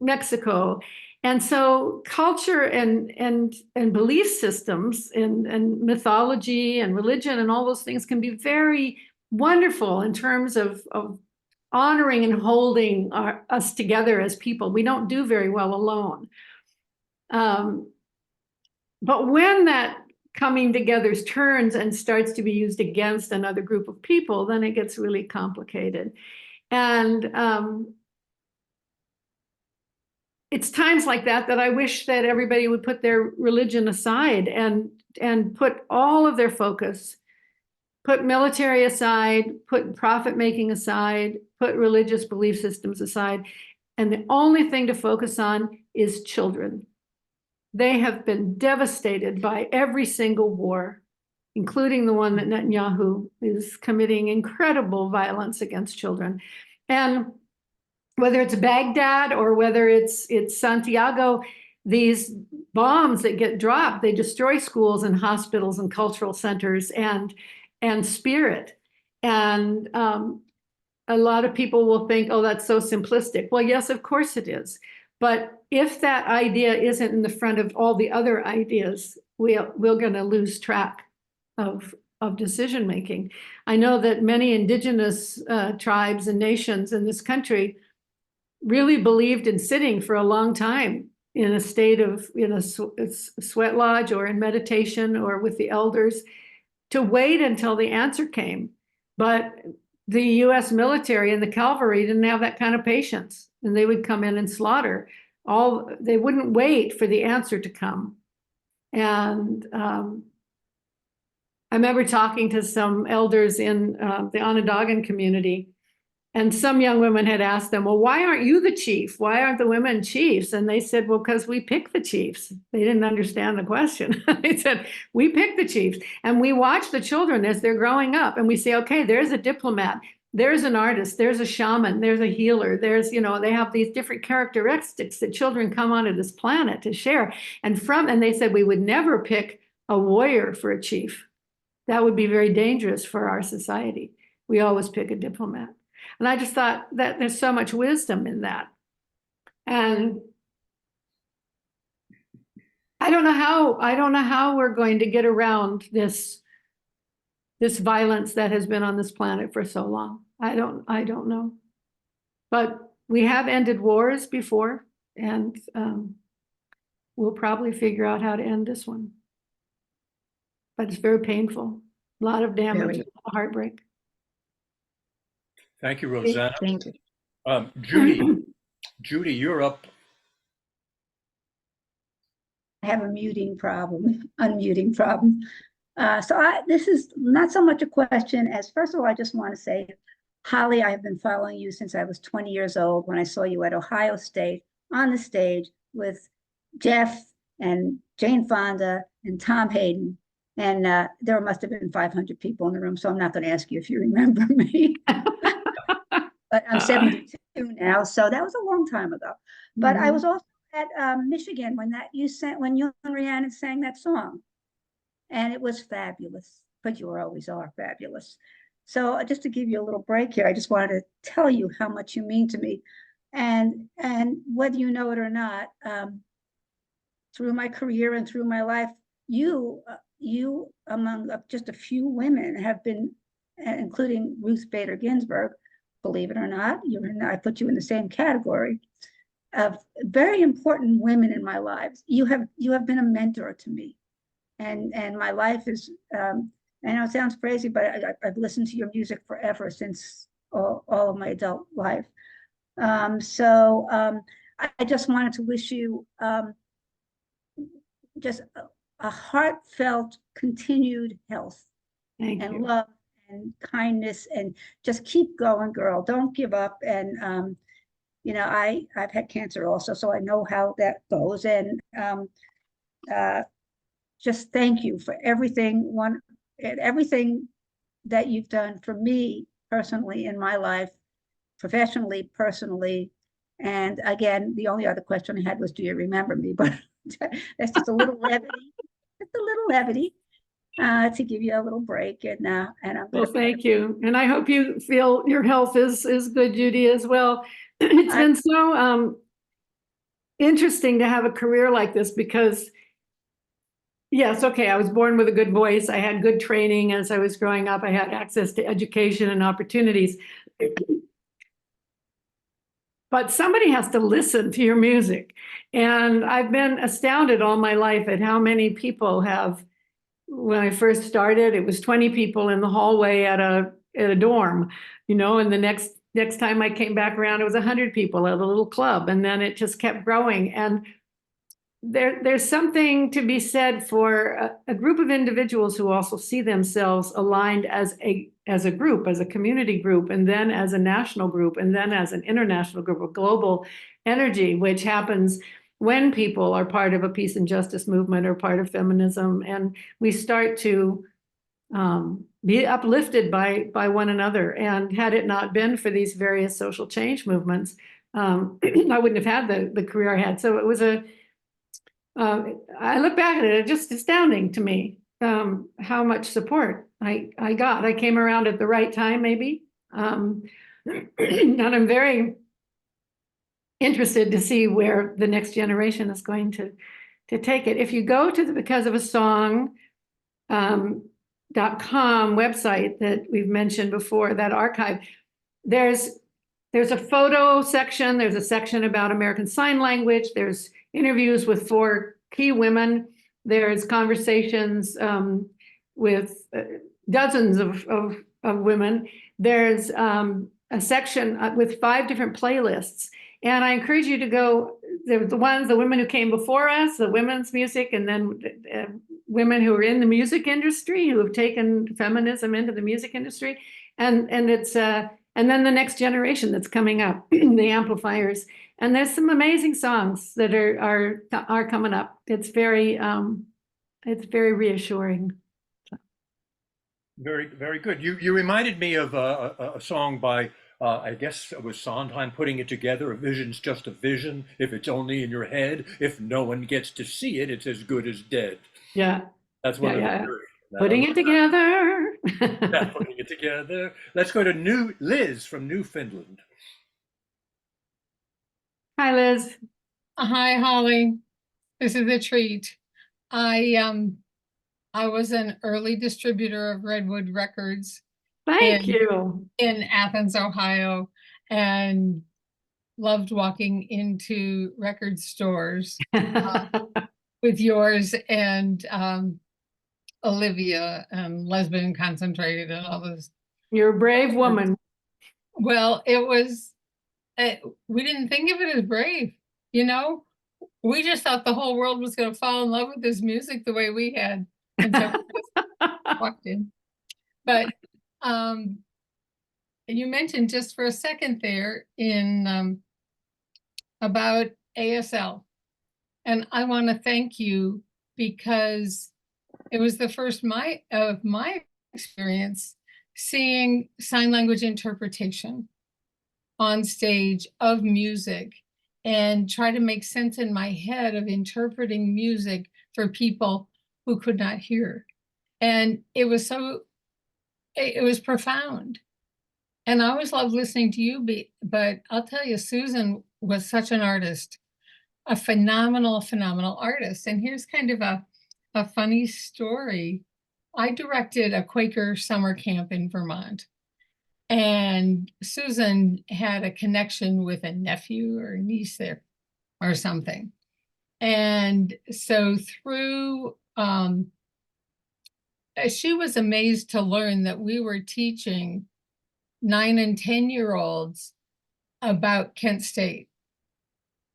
Mexico. And so culture and belief systems and mythology and religion and all those things can be very wonderful in terms of honoring and holding us together as people. We don't do very well alone. But when that coming together turns and starts to be used against another group of people, then it gets really complicated. And it's times like that I wish that everybody would put their religion aside and put all of their focus, put military aside, put profit making aside, put religious belief systems aside. And the only thing to focus on is children. They have been devastated by every single war, including the one that Netanyahu is committing incredible violence against children. And whether it's Baghdad or whether it's Santiago, these bombs that get dropped, they destroy schools and hospitals and cultural centers and spirit. And a lot of people will think, oh, that's so simplistic. Well, yes, of course it is. But if that idea isn't in the front of all the other ideas, we're going to lose track of decision making. I know that many indigenous tribes and nations in this country really believed in sitting for a long time in a state of sweat lodge or in meditation or with the elders to wait until the answer came. But the US military and the cavalry didn't have that kind of patience, and they would come in and slaughter. They wouldn't wait for the answer to come. And I remember talking to some elders in the Onondagan community, and some young women had asked them, well, why aren't you the chief? Why aren't the women chiefs? And they said, well, because we pick the chiefs. They didn't understand the question. They said, we pick the chiefs, and we watch the children as they're growing up, and we say, okay, there's a diplomat, there's an artist, there's a shaman, there's a healer, there's, they have these different characteristics that children come onto this planet to share. And they said, we would never pick a warrior for a chief. That would be very dangerous for our society. We always pick a diplomat. And I just thought that there's so much wisdom in that. And I don't know how we're going to get around this violence that has been on this planet for so long. I don't know. But we have ended wars before, and we'll probably figure out how to end this one. But it's very painful. A lot of damage, a lot of heartbreak. Thank you, Rosanna. Thank you. Judy, you're up. I have a unmuting problem. This is not so much a question as, first of all, I just want to say, Holly, I have been following you since I was 20 years old when I saw you at Ohio State on the stage with Jeff and Jane Fonda and Tom Hayden. And there must have been 500 people in the room, so I'm not going to ask you if you remember me. But I'm 72 now, so that was a long time ago. But I was also at Michigan when you and Rhiannon sang that song, and it was fabulous. but you always are fabulous. So just to give you a little break here, I just wanted to tell you how much you mean to me. And whether you know it or not, through my career and through my life, you among just a few women have been, including Ruth Bader Ginsburg, believe it or not, I put you in the same category of very important women in my lives. You have been a mentor to me, and my life is. I know it sounds crazy, but I've listened to your music forever, since all of my adult life. So I just wanted to wish you just a heartfelt continued health Thank and you. love and kindness, and just keep going, girl. Don't give up. And you know, I've had cancer also, so I know how that goes. And just thank you for everything that you've done for me personally in my life, professionally, personally. And again, the only other question I had was, do you remember me? But that's just a little levity, just a little levity to give you a little break. And I'm Well, thank you. And I hope you feel your health is good, Judy, as well. It's been so interesting to have a career like this, because yes, okay, I was born with a good voice. I had good training as I was growing up. I had access to education and opportunities. But somebody has to listen to your music. And I've been astounded all my life at how many people have. When I first started, it was 20 people in the hallway at a dorm, you know, and the next time I came back around, it was 100 people at a little club, and then it just kept growing. And there's something to be said for a group of individuals who also see themselves aligned as a group, as a community group, and then as a national group, and then as an international group, a global energy, which happens when people are part of a peace and justice movement or part of feminism, and we start to be uplifted by one another. And had it not been for these various social change movements, I wouldn't have had the career I had. So it was I look back at it, it's just astounding to me how much support I got. I came around at the right time, maybe. And I'm very interested to see where the next generation is going to take it. If you go to the Because of a Song .com website that we've mentioned before, that archive, there's a photo section, there's a section about American Sign Language, there's interviews with 4 key women, there's conversations with dozens of women, there's a section with 5 different playlists. And I encourage you to go, the women who came before us, the women's music, and then women who are in the music industry, who have taken feminism into the music industry. And it's, and then the next generation that's coming up, the amplifiers. And there's some amazing songs that are coming up. It's very reassuring. Very, very good. You reminded me of a song by, I guess it was Sondheim, putting it together. A vision's just a vision if it's only in your head. If no one gets to see it, it's as good as dead. Yeah. That's one of the Putting it together. Yeah, putting it together. Let's go to Liz from Newfoundland. Hi, Liz. Hi, Holly. This is a treat. I was an early distributor of Redwood Records. Thank you. In Athens, Ohio, and loved walking into record stores with yours and Olivia and Lesbian Concentrated and all those. You're a brave woman. Well, it was, we didn't think of it as brave, you know? We just thought the whole world was going to fall in love with this music the way we had. And so we just walked in. But you mentioned just for a second there in about ASL. And I want to thank you because it was the first of my experience seeing sign language interpretation on stage of music and try to make sense in my head of interpreting music for people who could not hear. And it was profound. And I always loved listening to you, but I'll tell you, Susan was such an artist, a phenomenal, phenomenal artist. And here's kind of a funny story. I directed a Quaker summer camp in Vermont. And Susan had a connection with a nephew or niece there or something. And so through, she was amazed to learn that we were teaching 9 and 10-year-olds about Kent State.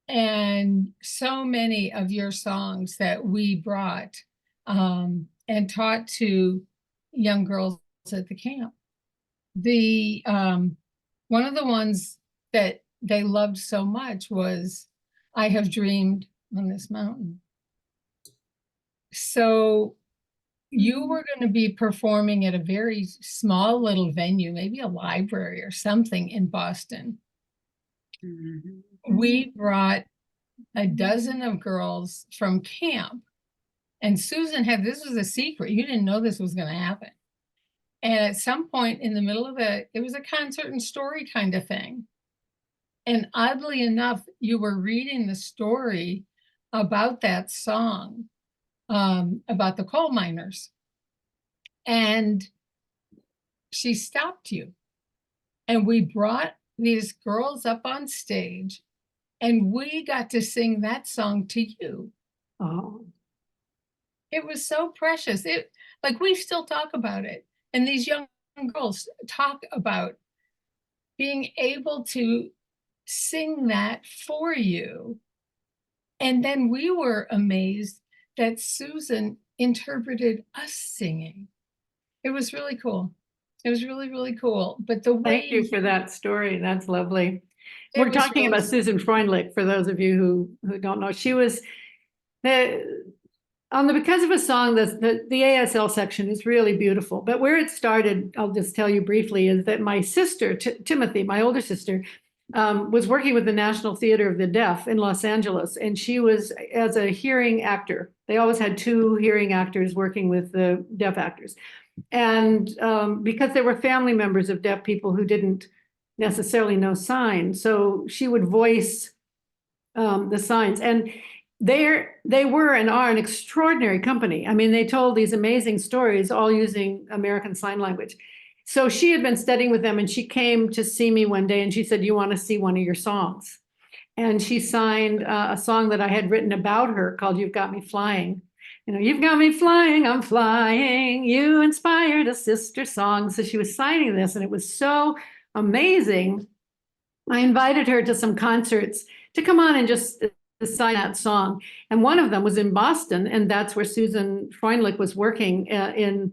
And so many of your songs that we brought and taught to young girls at the camp. The one of the ones that they loved so much was I Have Dreamed on This Mountain. So you were going to be performing at a very small little venue, maybe a library or something in Boston. We brought a dozen of girls from camp, and Susan this was a secret. You didn't know this was going to happen. And at some point in the middle of it was a concert and story kind of thing. And oddly enough, you were reading the story about that song, about the coal miners. And she stopped you. And we brought these girls up on stage, and we got to sing that song to you. Oh, it was so precious. Like, we still talk about it. And these young girls talk about being able to sing that for you. And then we were amazed that Susan interpreted us singing. It was really cool. It was really, really cool. But the way— Thank you for that story. That's lovely. It We're was talking really— about Susan Freundlich, for those of you who don't know. She was on the Because of a Song, the ASL section is really beautiful. But where it started, I'll just tell you briefly, is that my sister, Timothy, my older sister, was working with the National Theater of the Deaf in Los Angeles, and she was as a hearing actor. They always had 2 hearing actors working with the deaf actors. And because there were family members of deaf people who didn't necessarily know sign, so she would voice the signs. And they were and are an extraordinary company. I mean, they told these amazing stories all using American Sign Language. So she had been studying with them, and she came to see me one day, and she said, "You want to see one of your songs?" And she signed a song that I had written about her called "You've Got Me Flying." You know, "You've got me flying, I'm flying, you inspired a sister song." So she was signing this, and it was so amazing. I invited her to some concerts to come on and just sign that song. And one of them was in Boston, and that's where Susan Freundlich was working in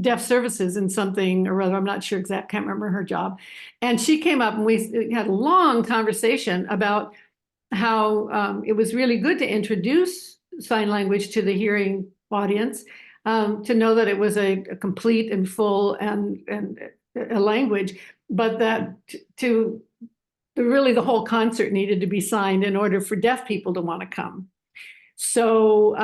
deaf services in something or other. I'm not sure exact, can't remember her job. And she came up, and we had a long conversation about how it was really good to introduce sign language to the hearing audience, to know that it was a complete and full and a language, but that really the whole concert needed to be signed in order for deaf people to want to come. So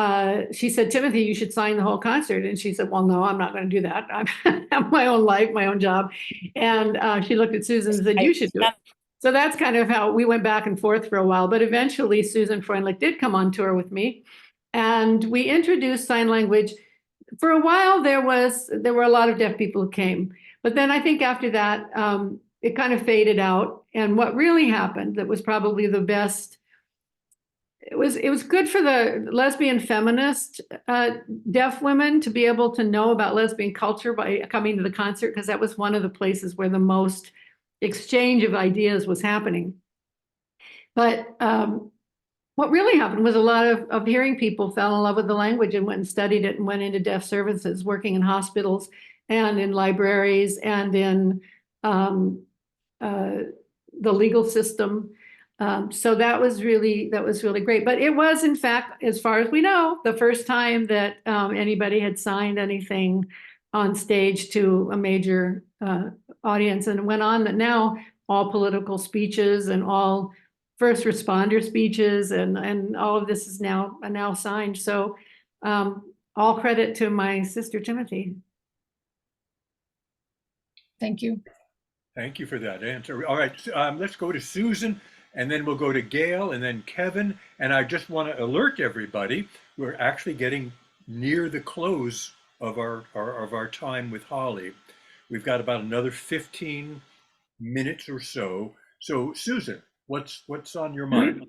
she said, "Timothy, you should sign the whole concert." And she said, "Well, no, I'm not going to do that. I have my own life, my own job." And she looked at Susan and said, "You should do it." So that's kind of how we went back and forth for a while. But eventually Susan Freundlich did come on tour with me, and we introduced sign language. For a while, there were a lot of deaf people who came. But then I think after that, it kind of faded out. And what really happened that was probably the best, it was good for the lesbian feminist deaf women to be able to know about lesbian culture by coming to the concert, because that was one of the places where the most exchange of ideas was happening. But what really happened was a lot of hearing people fell in love with the language and went and studied it and went into deaf services, working in hospitals and in libraries and in the legal system. So that was really great. But it was, in fact, as far as we know, the first time that anybody had signed anything on stage to a major audience. And it went on that now all political speeches and all first responder speeches and all of this is now signed. So all credit to my sister Timothy. Thank you. Thank you for that answer. All right, let's go to Susan, and then we'll go to Gail, and then Kevin. And I just want to alert everybody, we're actually getting near the close of our time with Holly. We've got about another 15 minutes or so. So Susan, what's on your mind?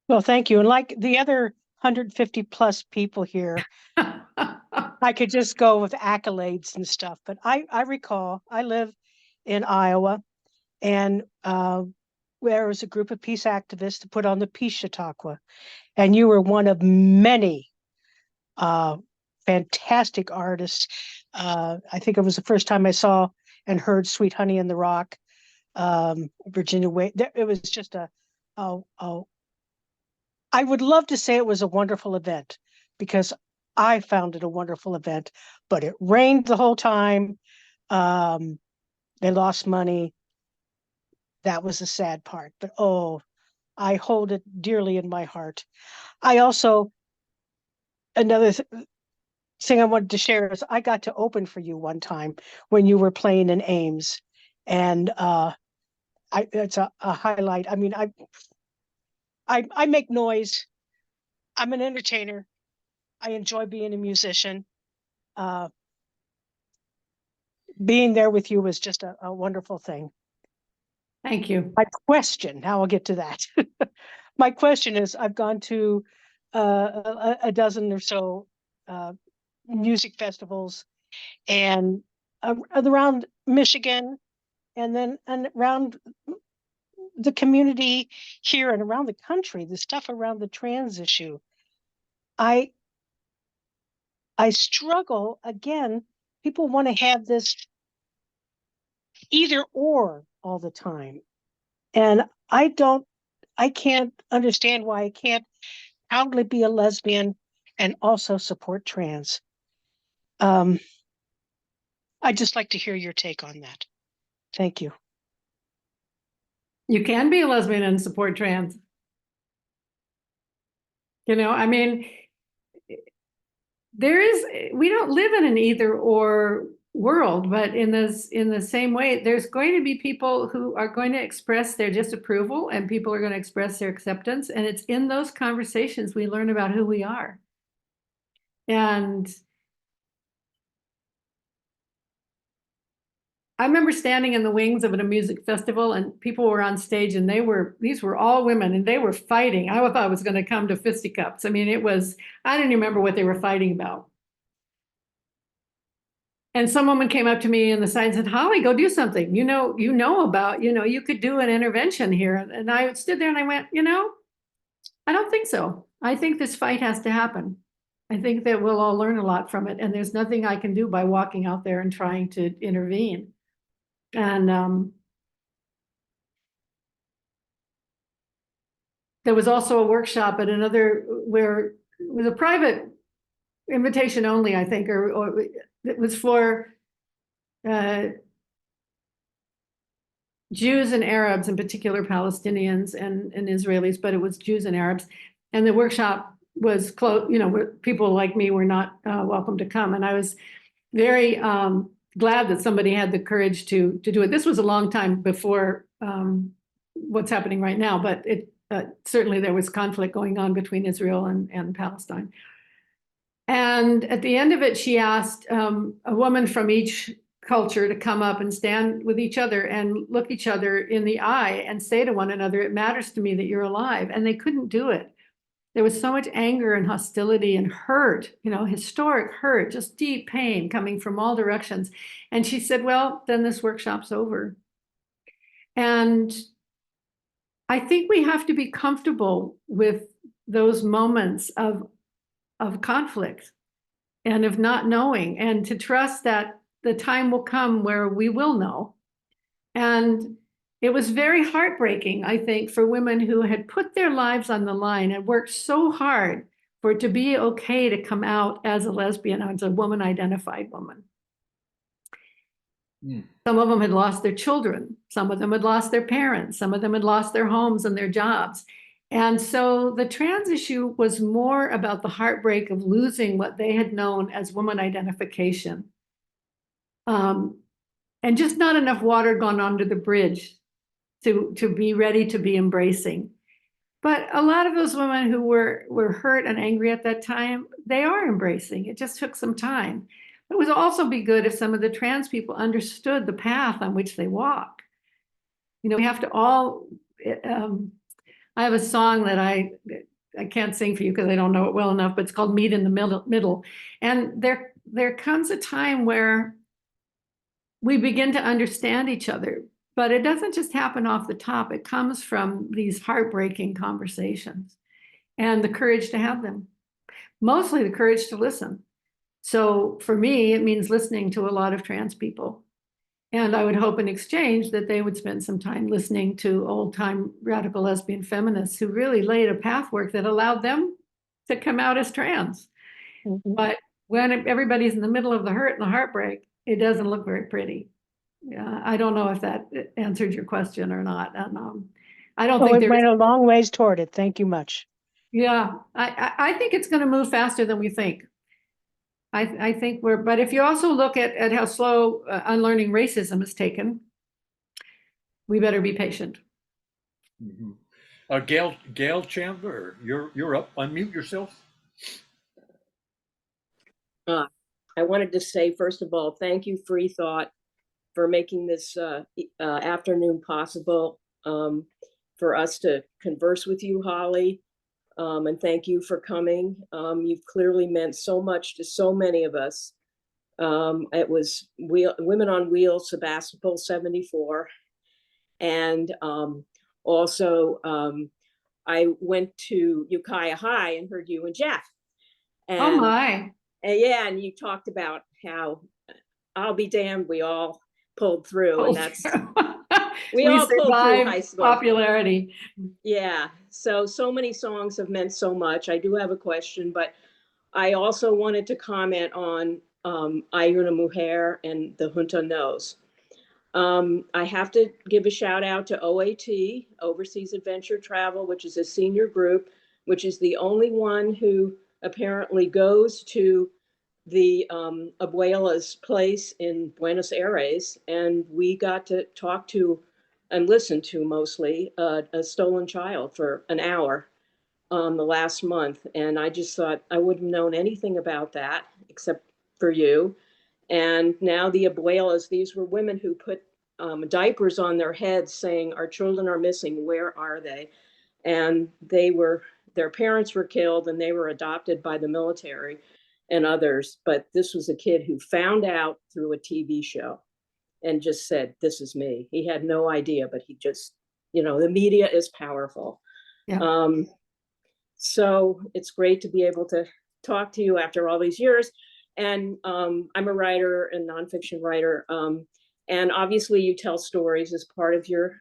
Well, thank you. And like the other 150 plus people here, I could just go with accolades and stuff. But I recall I live in Iowa, and there was a group of peace activists to put on the Peace Chautauqua. And you were one of many fantastic artists. I think it was the first time I saw and heard Sweet Honey in the Rock, Virginia Way. It was just I would love to say it was a wonderful event, because I found it a wonderful event, but it rained the whole time. They lost money. That was the sad part, but I hold it dearly in my heart. I also, another thing I wanted to share is I got to open for you one time when you were playing in Ames, and it's a highlight. I mean, I make noise. I'm an entertainer. I enjoy being a musician. Being there with you was just a wonderful thing. Thank you. My question, now I'll get to that. My question is, I've gone to a dozen or so music festivals, and around Michigan, and then around the community here and around the country, the stuff around the trans issue. I struggle, again, people want to have this either or all the time. And I can't understand why I can't proudly be a lesbian and also support trans. I'd just like to hear your take on that. Thank you. You can be a lesbian and support trans. You know, I mean, we don't live in an either or world, but in the same way, there's going to be people who are going to express their disapproval, and people are going to express their acceptance. And it's in those conversations we learn about who we are. And I remember standing in the wings of a music festival, and people were on stage, and these were all women, and they were fighting. I thought it was going to come to fisticuffs. I mean, I didn't remember what they were fighting about. And some woman came up to me in the side and said, Holly, go do something. You could do an intervention here. And I stood there and I went, I don't think so. I think this fight has to happen. I think that we'll all learn a lot from it. And there's nothing I can do by walking out there and trying to intervene. And there was also a workshop at another, where it was a private invitation only, I think, or it was for Jews and Arabs, in particular Palestinians and Israelis, but it was Jews and Arabs. And the workshop was closed, where people like me were not welcome to come. And I was very glad that somebody had the courage to do it. This was a long time before what's happening right now, but certainly there was conflict going on between Israel and Palestine. And at the end of it, she asked a woman from each culture to come up and stand with each other and look each other in the eye and say to one another, it matters to me that you're alive. And they couldn't do it. There was so much anger and hostility and hurt, historic hurt, just deep pain coming from all directions. And she said, well, then this workshop's over. And I think we have to be comfortable with those moments of conflict and of not knowing, and to trust that the time will come where we will know. And it was very heartbreaking, I think, for women who had put their lives on the line and worked so hard for it to be okay to come out as a lesbian, as a woman-identified woman. Some of them had lost their children. Some of them had lost their parents. Some of them had lost their homes and their jobs. And so the trans issue was more about the heartbreak of losing what they had known as woman identification. And just not enough water gone under the bridge to be ready to be embracing. But a lot of those women who were hurt and angry at that time, they are embracing. It just took some time. It would also be good if some of the trans people understood the path on which they walk. You know, we have to all, I have a song that I can't sing for you because I don't know it well enough, but it's called Meet in the Middle. And there comes a time where we begin to understand each other, but it doesn't just happen off the top. It comes from these heartbreaking conversations and the courage to have them, mostly the courage to listen. So for me, it means listening to a lot of trans people. And I would hope in exchange that they would spend some time listening to old-time radical lesbian feminists who really laid a pathwork that allowed them to come out as trans. Mm-hmm. But when everybody's in the middle of the hurt and the heartbreak, it doesn't look very pretty. Yeah, I don't know if that answered your question or not. And, I don't think it went a long ways toward it. Thank you much. Yeah, I think it's going to move faster than we think. I think but if you also look at how slow unlearning racism is taken, we better be patient. Mm-hmm. Gail Chandler, you're up. Unmute yourself. I wanted to say, first of all, thank you, Free Thought, for making this afternoon possible for us to converse with you, Holly. And thank you for coming. You've clearly meant so much to so many of us. It was Women on Wheels, Sebastopol 74. And also, I went to Ukiah High and heard you and Jeff. And, oh my. Yeah, and you talked about how, I'll be damned, we all pulled through. And that's, we all pulled through high school. Popularity. Yeah, so many songs have meant so much. I do have a question, but I also wanted to comment on Hay una Mujer and the Junta Knows. I have to give a shout out to OAT, Overseas Adventure Travel, which is a senior group, which is the only one who apparently goes to the abuela's place in Buenos Aires. And we got to talk to and listen to mostly a stolen child for an hour the last month. And I just thought I wouldn't have known anything about that except for you. And now the abuelas, these were women who put diapers on their heads saying, our children are missing, where are they? And their parents were killed and they were adopted by the military and others. But this was a kid who found out through a TV show and just said, this is me. He had no idea, but he just, the media is powerful. Yeah. So it's great to be able to talk to you after all these years. And I'm a writer and nonfiction writer. And obviously you tell stories as part of your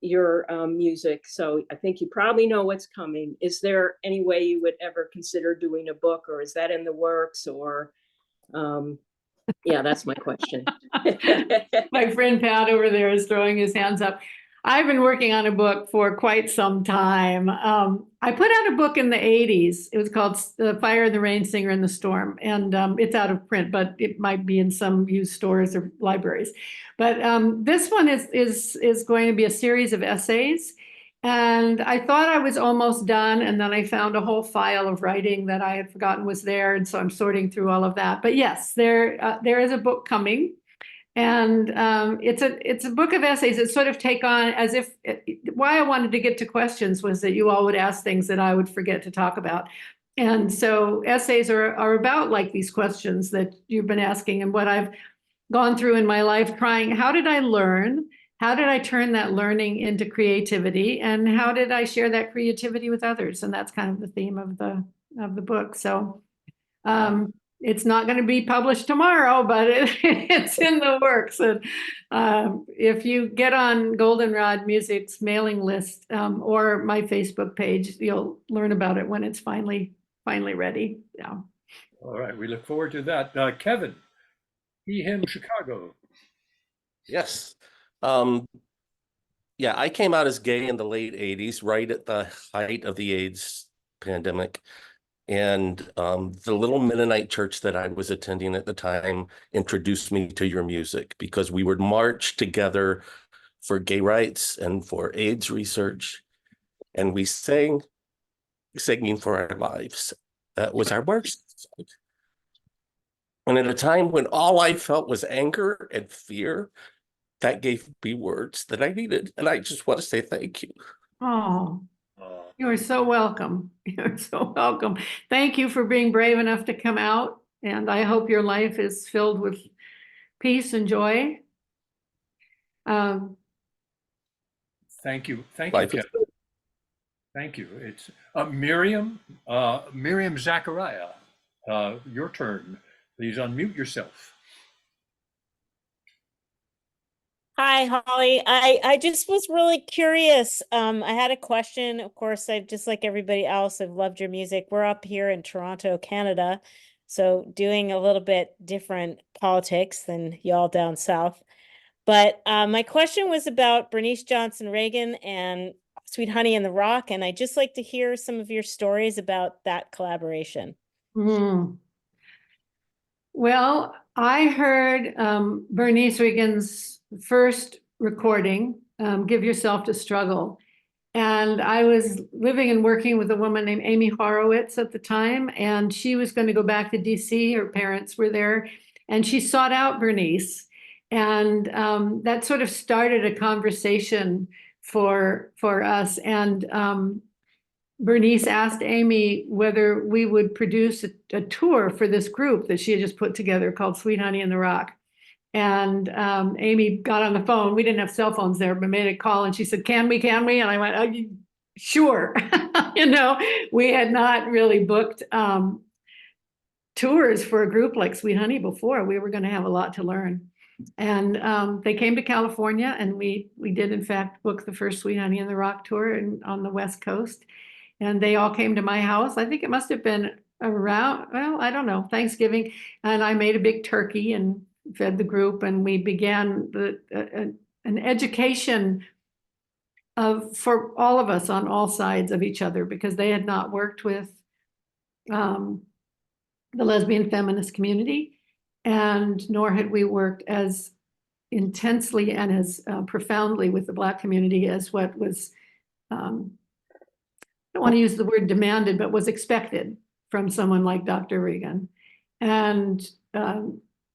music. So I think you probably know what's coming. Is there any way you would ever consider doing a book, or is that in the works? Or yeah, that's my question. My friend Pat over there is throwing his hands up. I've been working on a book for quite some time. I put out a book in the 80s. It was called The Fire and the Rain, Singer in the Storm. And it's out of print, but it might be in some used stores or libraries. But this one is going to be a series of essays. And I thought I was almost done. And then I found a whole file of writing that I had forgotten was there. And so I'm sorting through all of that. But yes, there is a book coming. And it's a book of essays that sort of take on as if why I wanted to get to questions was that you all would ask things that I would forget to talk about. And so essays are about like these questions that you've been asking and what I've gone through in my life trying. How did I learn? How did I turn that learning into creativity? And how did I share that creativity with others? And that's kind of the theme of the book. So it's not going to be published tomorrow, but it's in the works. And if you get on Goldenrod Music's mailing list or my Facebook page, you'll learn about it when it's finally ready. Yeah. All right. We look forward to that. Kevin, he, him, Chicago. Yes. Yeah, I came out as gay in the late 80s, right at the height of the AIDS pandemic. And the little Mennonite church that I was attending at the time introduced me to your music because we would march together for gay rights and for AIDS research. And we sang Singing for Our Lives. That was our march song. And at a time when all I felt was anger and fear, that gave me words that I needed. And I just want to say thank you. Oh, you are so welcome. You're so welcome. Thank you for being brave enough to come out. And I hope your life is filled with peace and joy. Thank you. Thank you, Life is Kevin. Thank you. It's Miriam Zachariah. Your turn. Please unmute yourself. Hi, Holly. I just was really curious. I had a question. Of course, I just like everybody else, I've loved your music. We're up here in Toronto, Canada, so doing a little bit different politics than y'all down south. But my question was about Bernice Johnson Reagan and Sweet Honey in the Rock, and I'd just like to hear some of your stories about that collaboration. Well, I heard Bernice Reagan's first recording, Give Yourself to Struggle. And I was living and working with a woman named Amy Horowitz at the time, and she was going to go back to DC. Her parents were there, and she sought out Bernice. And that sort of started a conversation for us. And Bernice asked Amy whether we would produce a tour for this group that she had just put together called Sweet Honey in the Rock. And Amy got on the phone. We didn't have cell phones there, but made a call, and she said, can we? And I went, oh, sure. You know, we had not really booked tours for a group like Sweet Honey before. We were going to have a lot to learn. And they came to California, and we did in fact book the first Sweet Honey in the Rock tour on the West Coast. And they all came to my house. I think it must have been around, well, I don't know, Thanksgiving. And I made a big turkey and fed the group, and we began an education for all of us on all sides of each other, because they had not worked with the lesbian feminist community, and nor had we worked as intensely and as profoundly with the Black community as what was, I don't want to use the word demanded, but was expected from someone like Dr. Reagan. And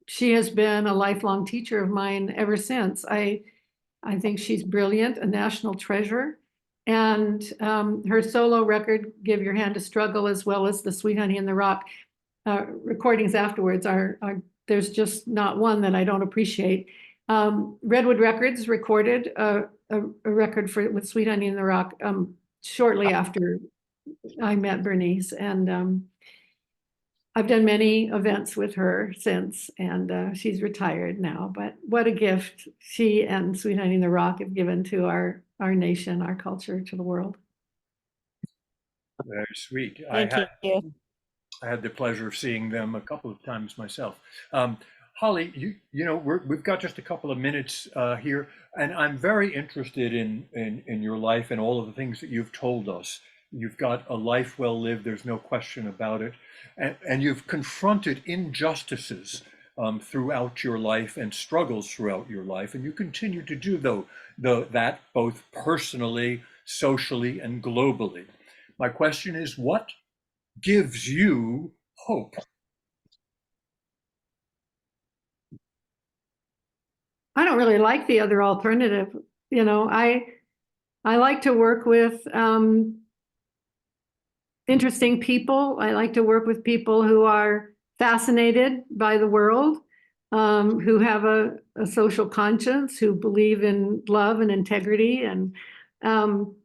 she has been a lifelong teacher of mine ever since. I think she's brilliant, a national treasure. And her solo record, Give Your Hand to Struggle, as well as the Sweet Honey in the Rock recordings afterwards are there's just not one that I don't appreciate. Redwood Records recorded a record with Sweet Honey in the Rock shortly after I met Bernice. And I've done many events with her since, and she's retired now, but what a gift she and Sweet Honey in the Rock have given to our nation, our culture, to the world. Very sweet. Thank you. I had the pleasure of seeing them a couple of times myself. Holly, you know, we've got just a couple of minutes here, and I'm very interested in your life and all of the things that you've told us. You've got a life well lived, there's no question about it. And you've confronted injustices throughout your life and struggles throughout your life. And you continue to do that both personally, socially, and globally. My question is, what gives you hope? I don't really like the other alternative. You know, I like to work with interesting people. I like to work with people who are fascinated by the world, who have a social conscience, who believe in love and integrity. And I'm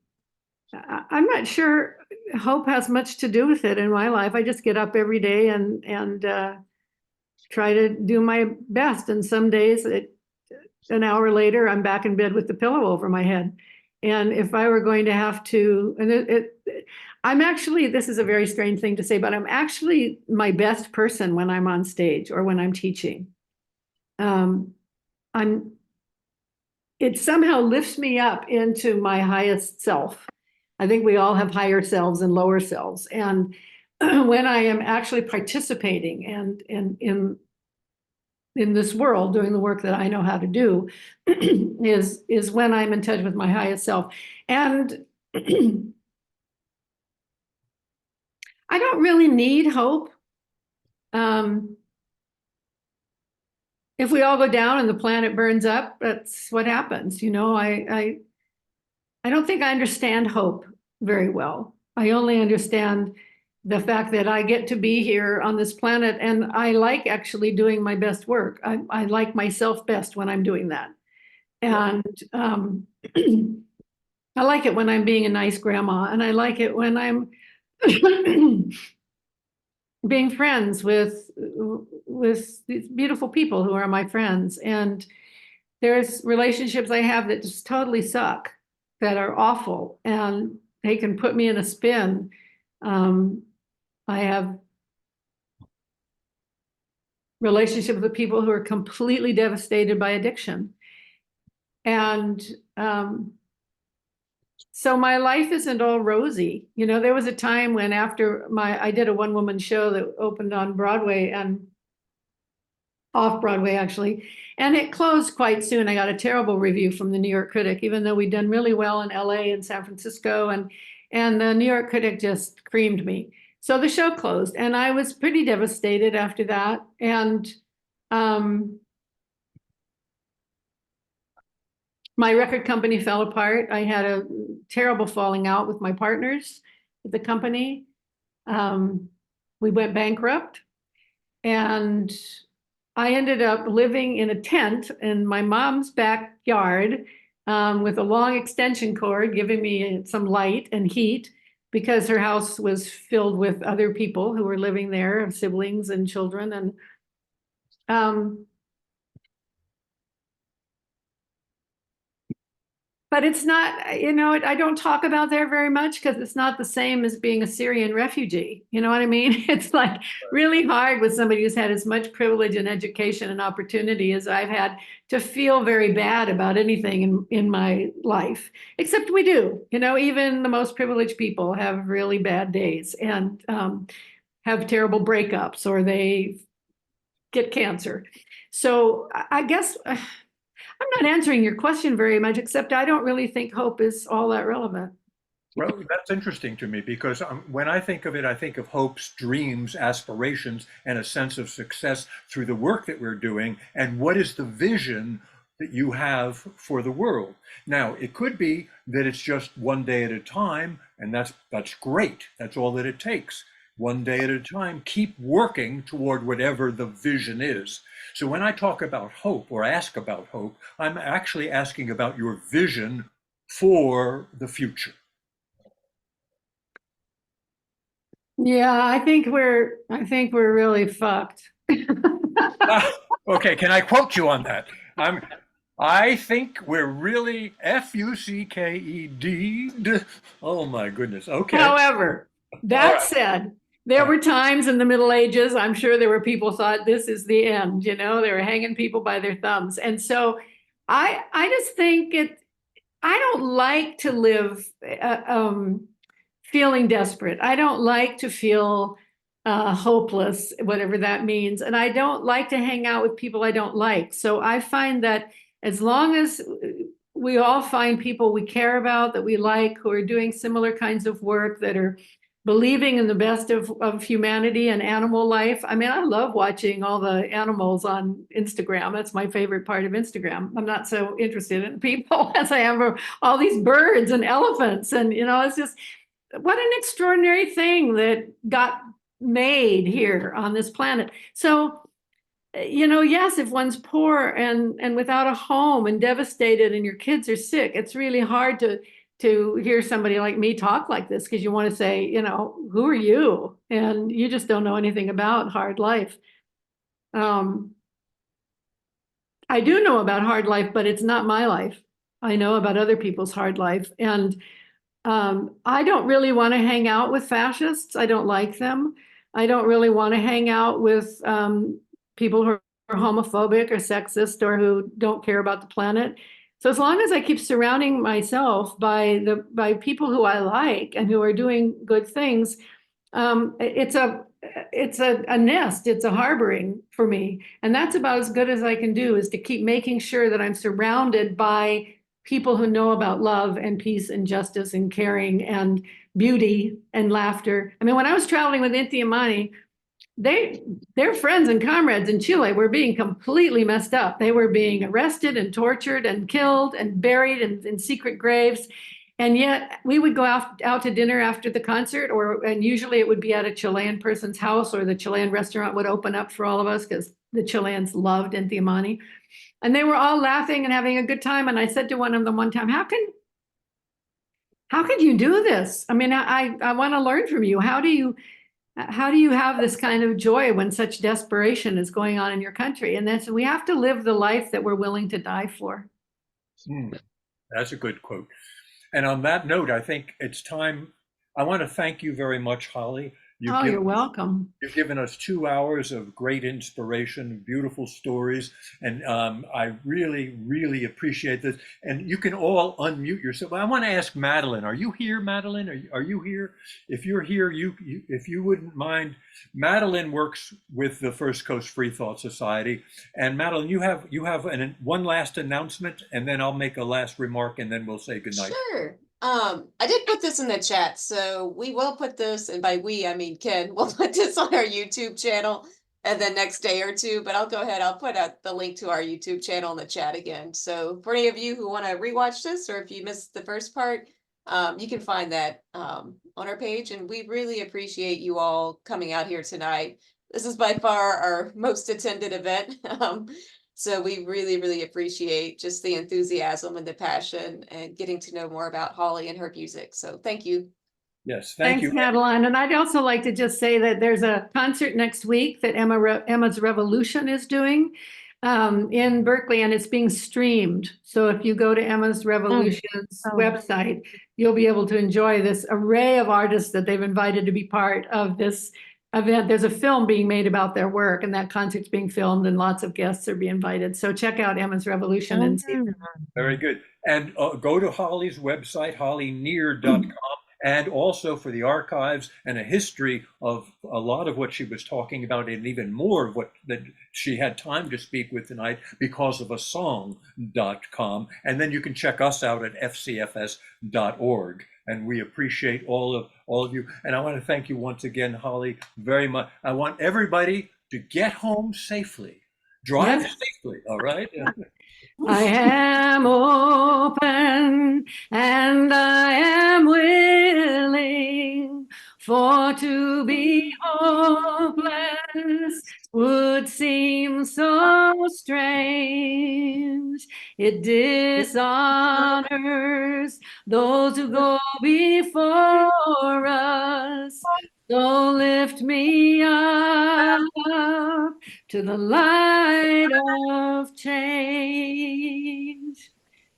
not sure hope has much to do with it in my life. I just get up every day and try to do my best. And some days, an hour later, I'm back in bed with the pillow over my head. And if I were going to have to, and I'm actually, this is a very strange thing to say, but I'm actually my best person when I'm on stage or when I'm teaching. I'm it somehow lifts me up into my highest self. I think we all have higher selves and lower selves. And when I am actually participating and in this world, doing the work that I know how to do, is when I'm in touch with my highest self. And I don't really need hope. If we all go down and the planet burns up, that's what happens. I don't think I understand hope very well. I only understand the fact that I get to be here on this planet, and I like actually doing my best work. I like myself best when I'm doing that. And I like it when I'm being a nice grandma, and I like it when I'm being friends with these beautiful people who are my friends. And there's relationships I have that just totally suck, that are awful, and they can put me in a spin. I have relationships with people who are completely devastated by addiction. And so my life isn't all rosy. There was a time when I did a one-woman show that opened on Broadway and off Broadway, actually, and it closed quite soon. I got a terrible review from the New York Critic, even though we'd done really well in LA and San Francisco, and the New York Critic just creamed me. So the show closed, and I was pretty devastated after that. And my record company fell apart. I had a terrible falling out with my partners at the company. We went bankrupt, and I ended up living in a tent in my mom's backyard with a long extension cord giving me some light and heat, because her house was filled with other people who were living there, siblings and children. And but it's not, I don't talk about there very much because it's not the same as being a Syrian refugee. You know what I mean? It's like really hard with somebody who's had as much privilege and education and opportunity as I've had to feel very bad about anything in my life, except we do. Even the most privileged people have really bad days and have terrible breakups, or they get cancer. So I guess I'm not answering your question very much, except I don't really think hope is all that relevant. Well, that's interesting to me, because when I think of it, I think of hopes, dreams, aspirations, and a sense of success through the work that we're doing. And what is the vision that you have for the world? Now, it could be that it's just one day at a time, and that's great. That's all that it takes. One day at a time, keep working toward whatever the vision is. So when I talk about hope or ask about hope, I'm actually asking about your vision for the future. Yeah, I think we're really fucked. Okay, can I quote you on that? I think we're really fucked. Oh my goodness. Okay. However, that said, there were times in the Middle Ages, I'm sure there were people who thought this is the end, they were hanging people by their thumbs. And so I just think I don't like to live feeling desperate. I don't like to feel hopeless, whatever that means. And I don't like to hang out with people I don't like. So I find that as long as we all find people we care about, that we like, who are doing similar kinds of work, that are believing in the best of humanity and animal life. I mean, I love watching all the animals on Instagram. That's my favorite part of Instagram. I'm not so interested in people as I am all these birds and elephants. And, it's just, what an extraordinary thing that got made here on this planet. So, yes, if one's poor and without a home and devastated and your kids are sick, it's really hard to hear somebody like me talk like this, because you want to say, who are you? And you just don't know anything about hard life. I do know about hard life, but it's not my life. I know about other people's hard life. And I don't really want to hang out with fascists. I don't like them. I don't really want to hang out with people who are homophobic or sexist or who don't care about the planet. So as long as I keep surrounding myself by people who I like and who are doing good things, it's a nest, it's a harboring for me. And that's about as good as I can do, is to keep making sure that I'm surrounded by people who know about love and peace and justice and caring and beauty and laughter. I mean, when I was traveling with Inti Amani, their friends and comrades in Chile were being completely messed up. They were being arrested and tortured and killed and buried in secret graves. And yet we would go out to dinner after the concert, and usually it would be at a Chilean person's house, or the Chilean restaurant would open up for all of us because the Chileans loved Inti Amani. And they were all laughing and having a good time. And I said to one of them one time, how could you do this? I mean, I want to learn from you. How do you have this kind of joy when such desperation is going on in your country? And that's, we have to live the life that we're willing to die for. That's a good quote. And on that note, I think it's time. I want to thank you very much, Holly. You're welcome. You've given us 2 hours of great inspiration, beautiful stories, and I really, really appreciate this. And you can all unmute yourself. I want to ask Madeline, are you here, Madeline? Are you here? If you're here, if you wouldn't mind, Madeline works with the First Coast Free Thought Society. And Madeline, you have one last announcement, and then I'll make a last remark, and then we'll say goodnight. Sure. I did put this in the chat, so we will put this, and by we, I mean Ken, we'll put this on our YouTube channel and the next day or two, but I'll go ahead, I'll put out the link to our YouTube channel in the chat again. So for any of you who want to rewatch this, or if you missed the first part, you can find that on our page, and we really appreciate you all coming out here tonight. This is by far our most attended event. So we really, really appreciate just the enthusiasm and the passion and getting to know more about Holly and her music. So thank you. Yes, thank you. Thanks, Madeline. And I'd also like to just say that there's a concert next week that Emma's Revolution is doing in Berkeley, and it's being streamed. So if you go to Emma's Revolution's website, you'll be able to enjoy this array of artists that they've invited to be part of this event. There's a film being made about their work, and that concert's being filmed, and lots of guests are being invited. So check out Emma's Revolution and see. Very good. And go to Holly's website, hollynear.com, and also for the archives and a history of a lot of what she was talking about, and even more of what that she had time to speak with tonight, because of a song.com. And then you can check us out at fcfs.org. And we appreciate all of you. And I want to thank you once again, Holly, very much. I want everybody to get home safely. Drive safely, all right? I am open and I am willing, for to be hopeless would seem so strange. It dishonors those who go before us. So lift me up to the light of change.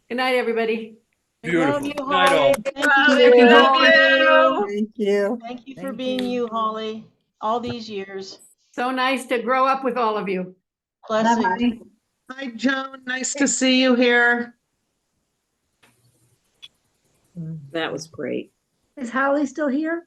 Good night, everybody. Beautiful. Love you, Good night, all. Holly. Thank you. Thank you. Thank you for being you, Holly, all these years. So nice to grow up with all of you. Blessings. Hi, Joan. Nice to see you here. That was great. Is Holly still here?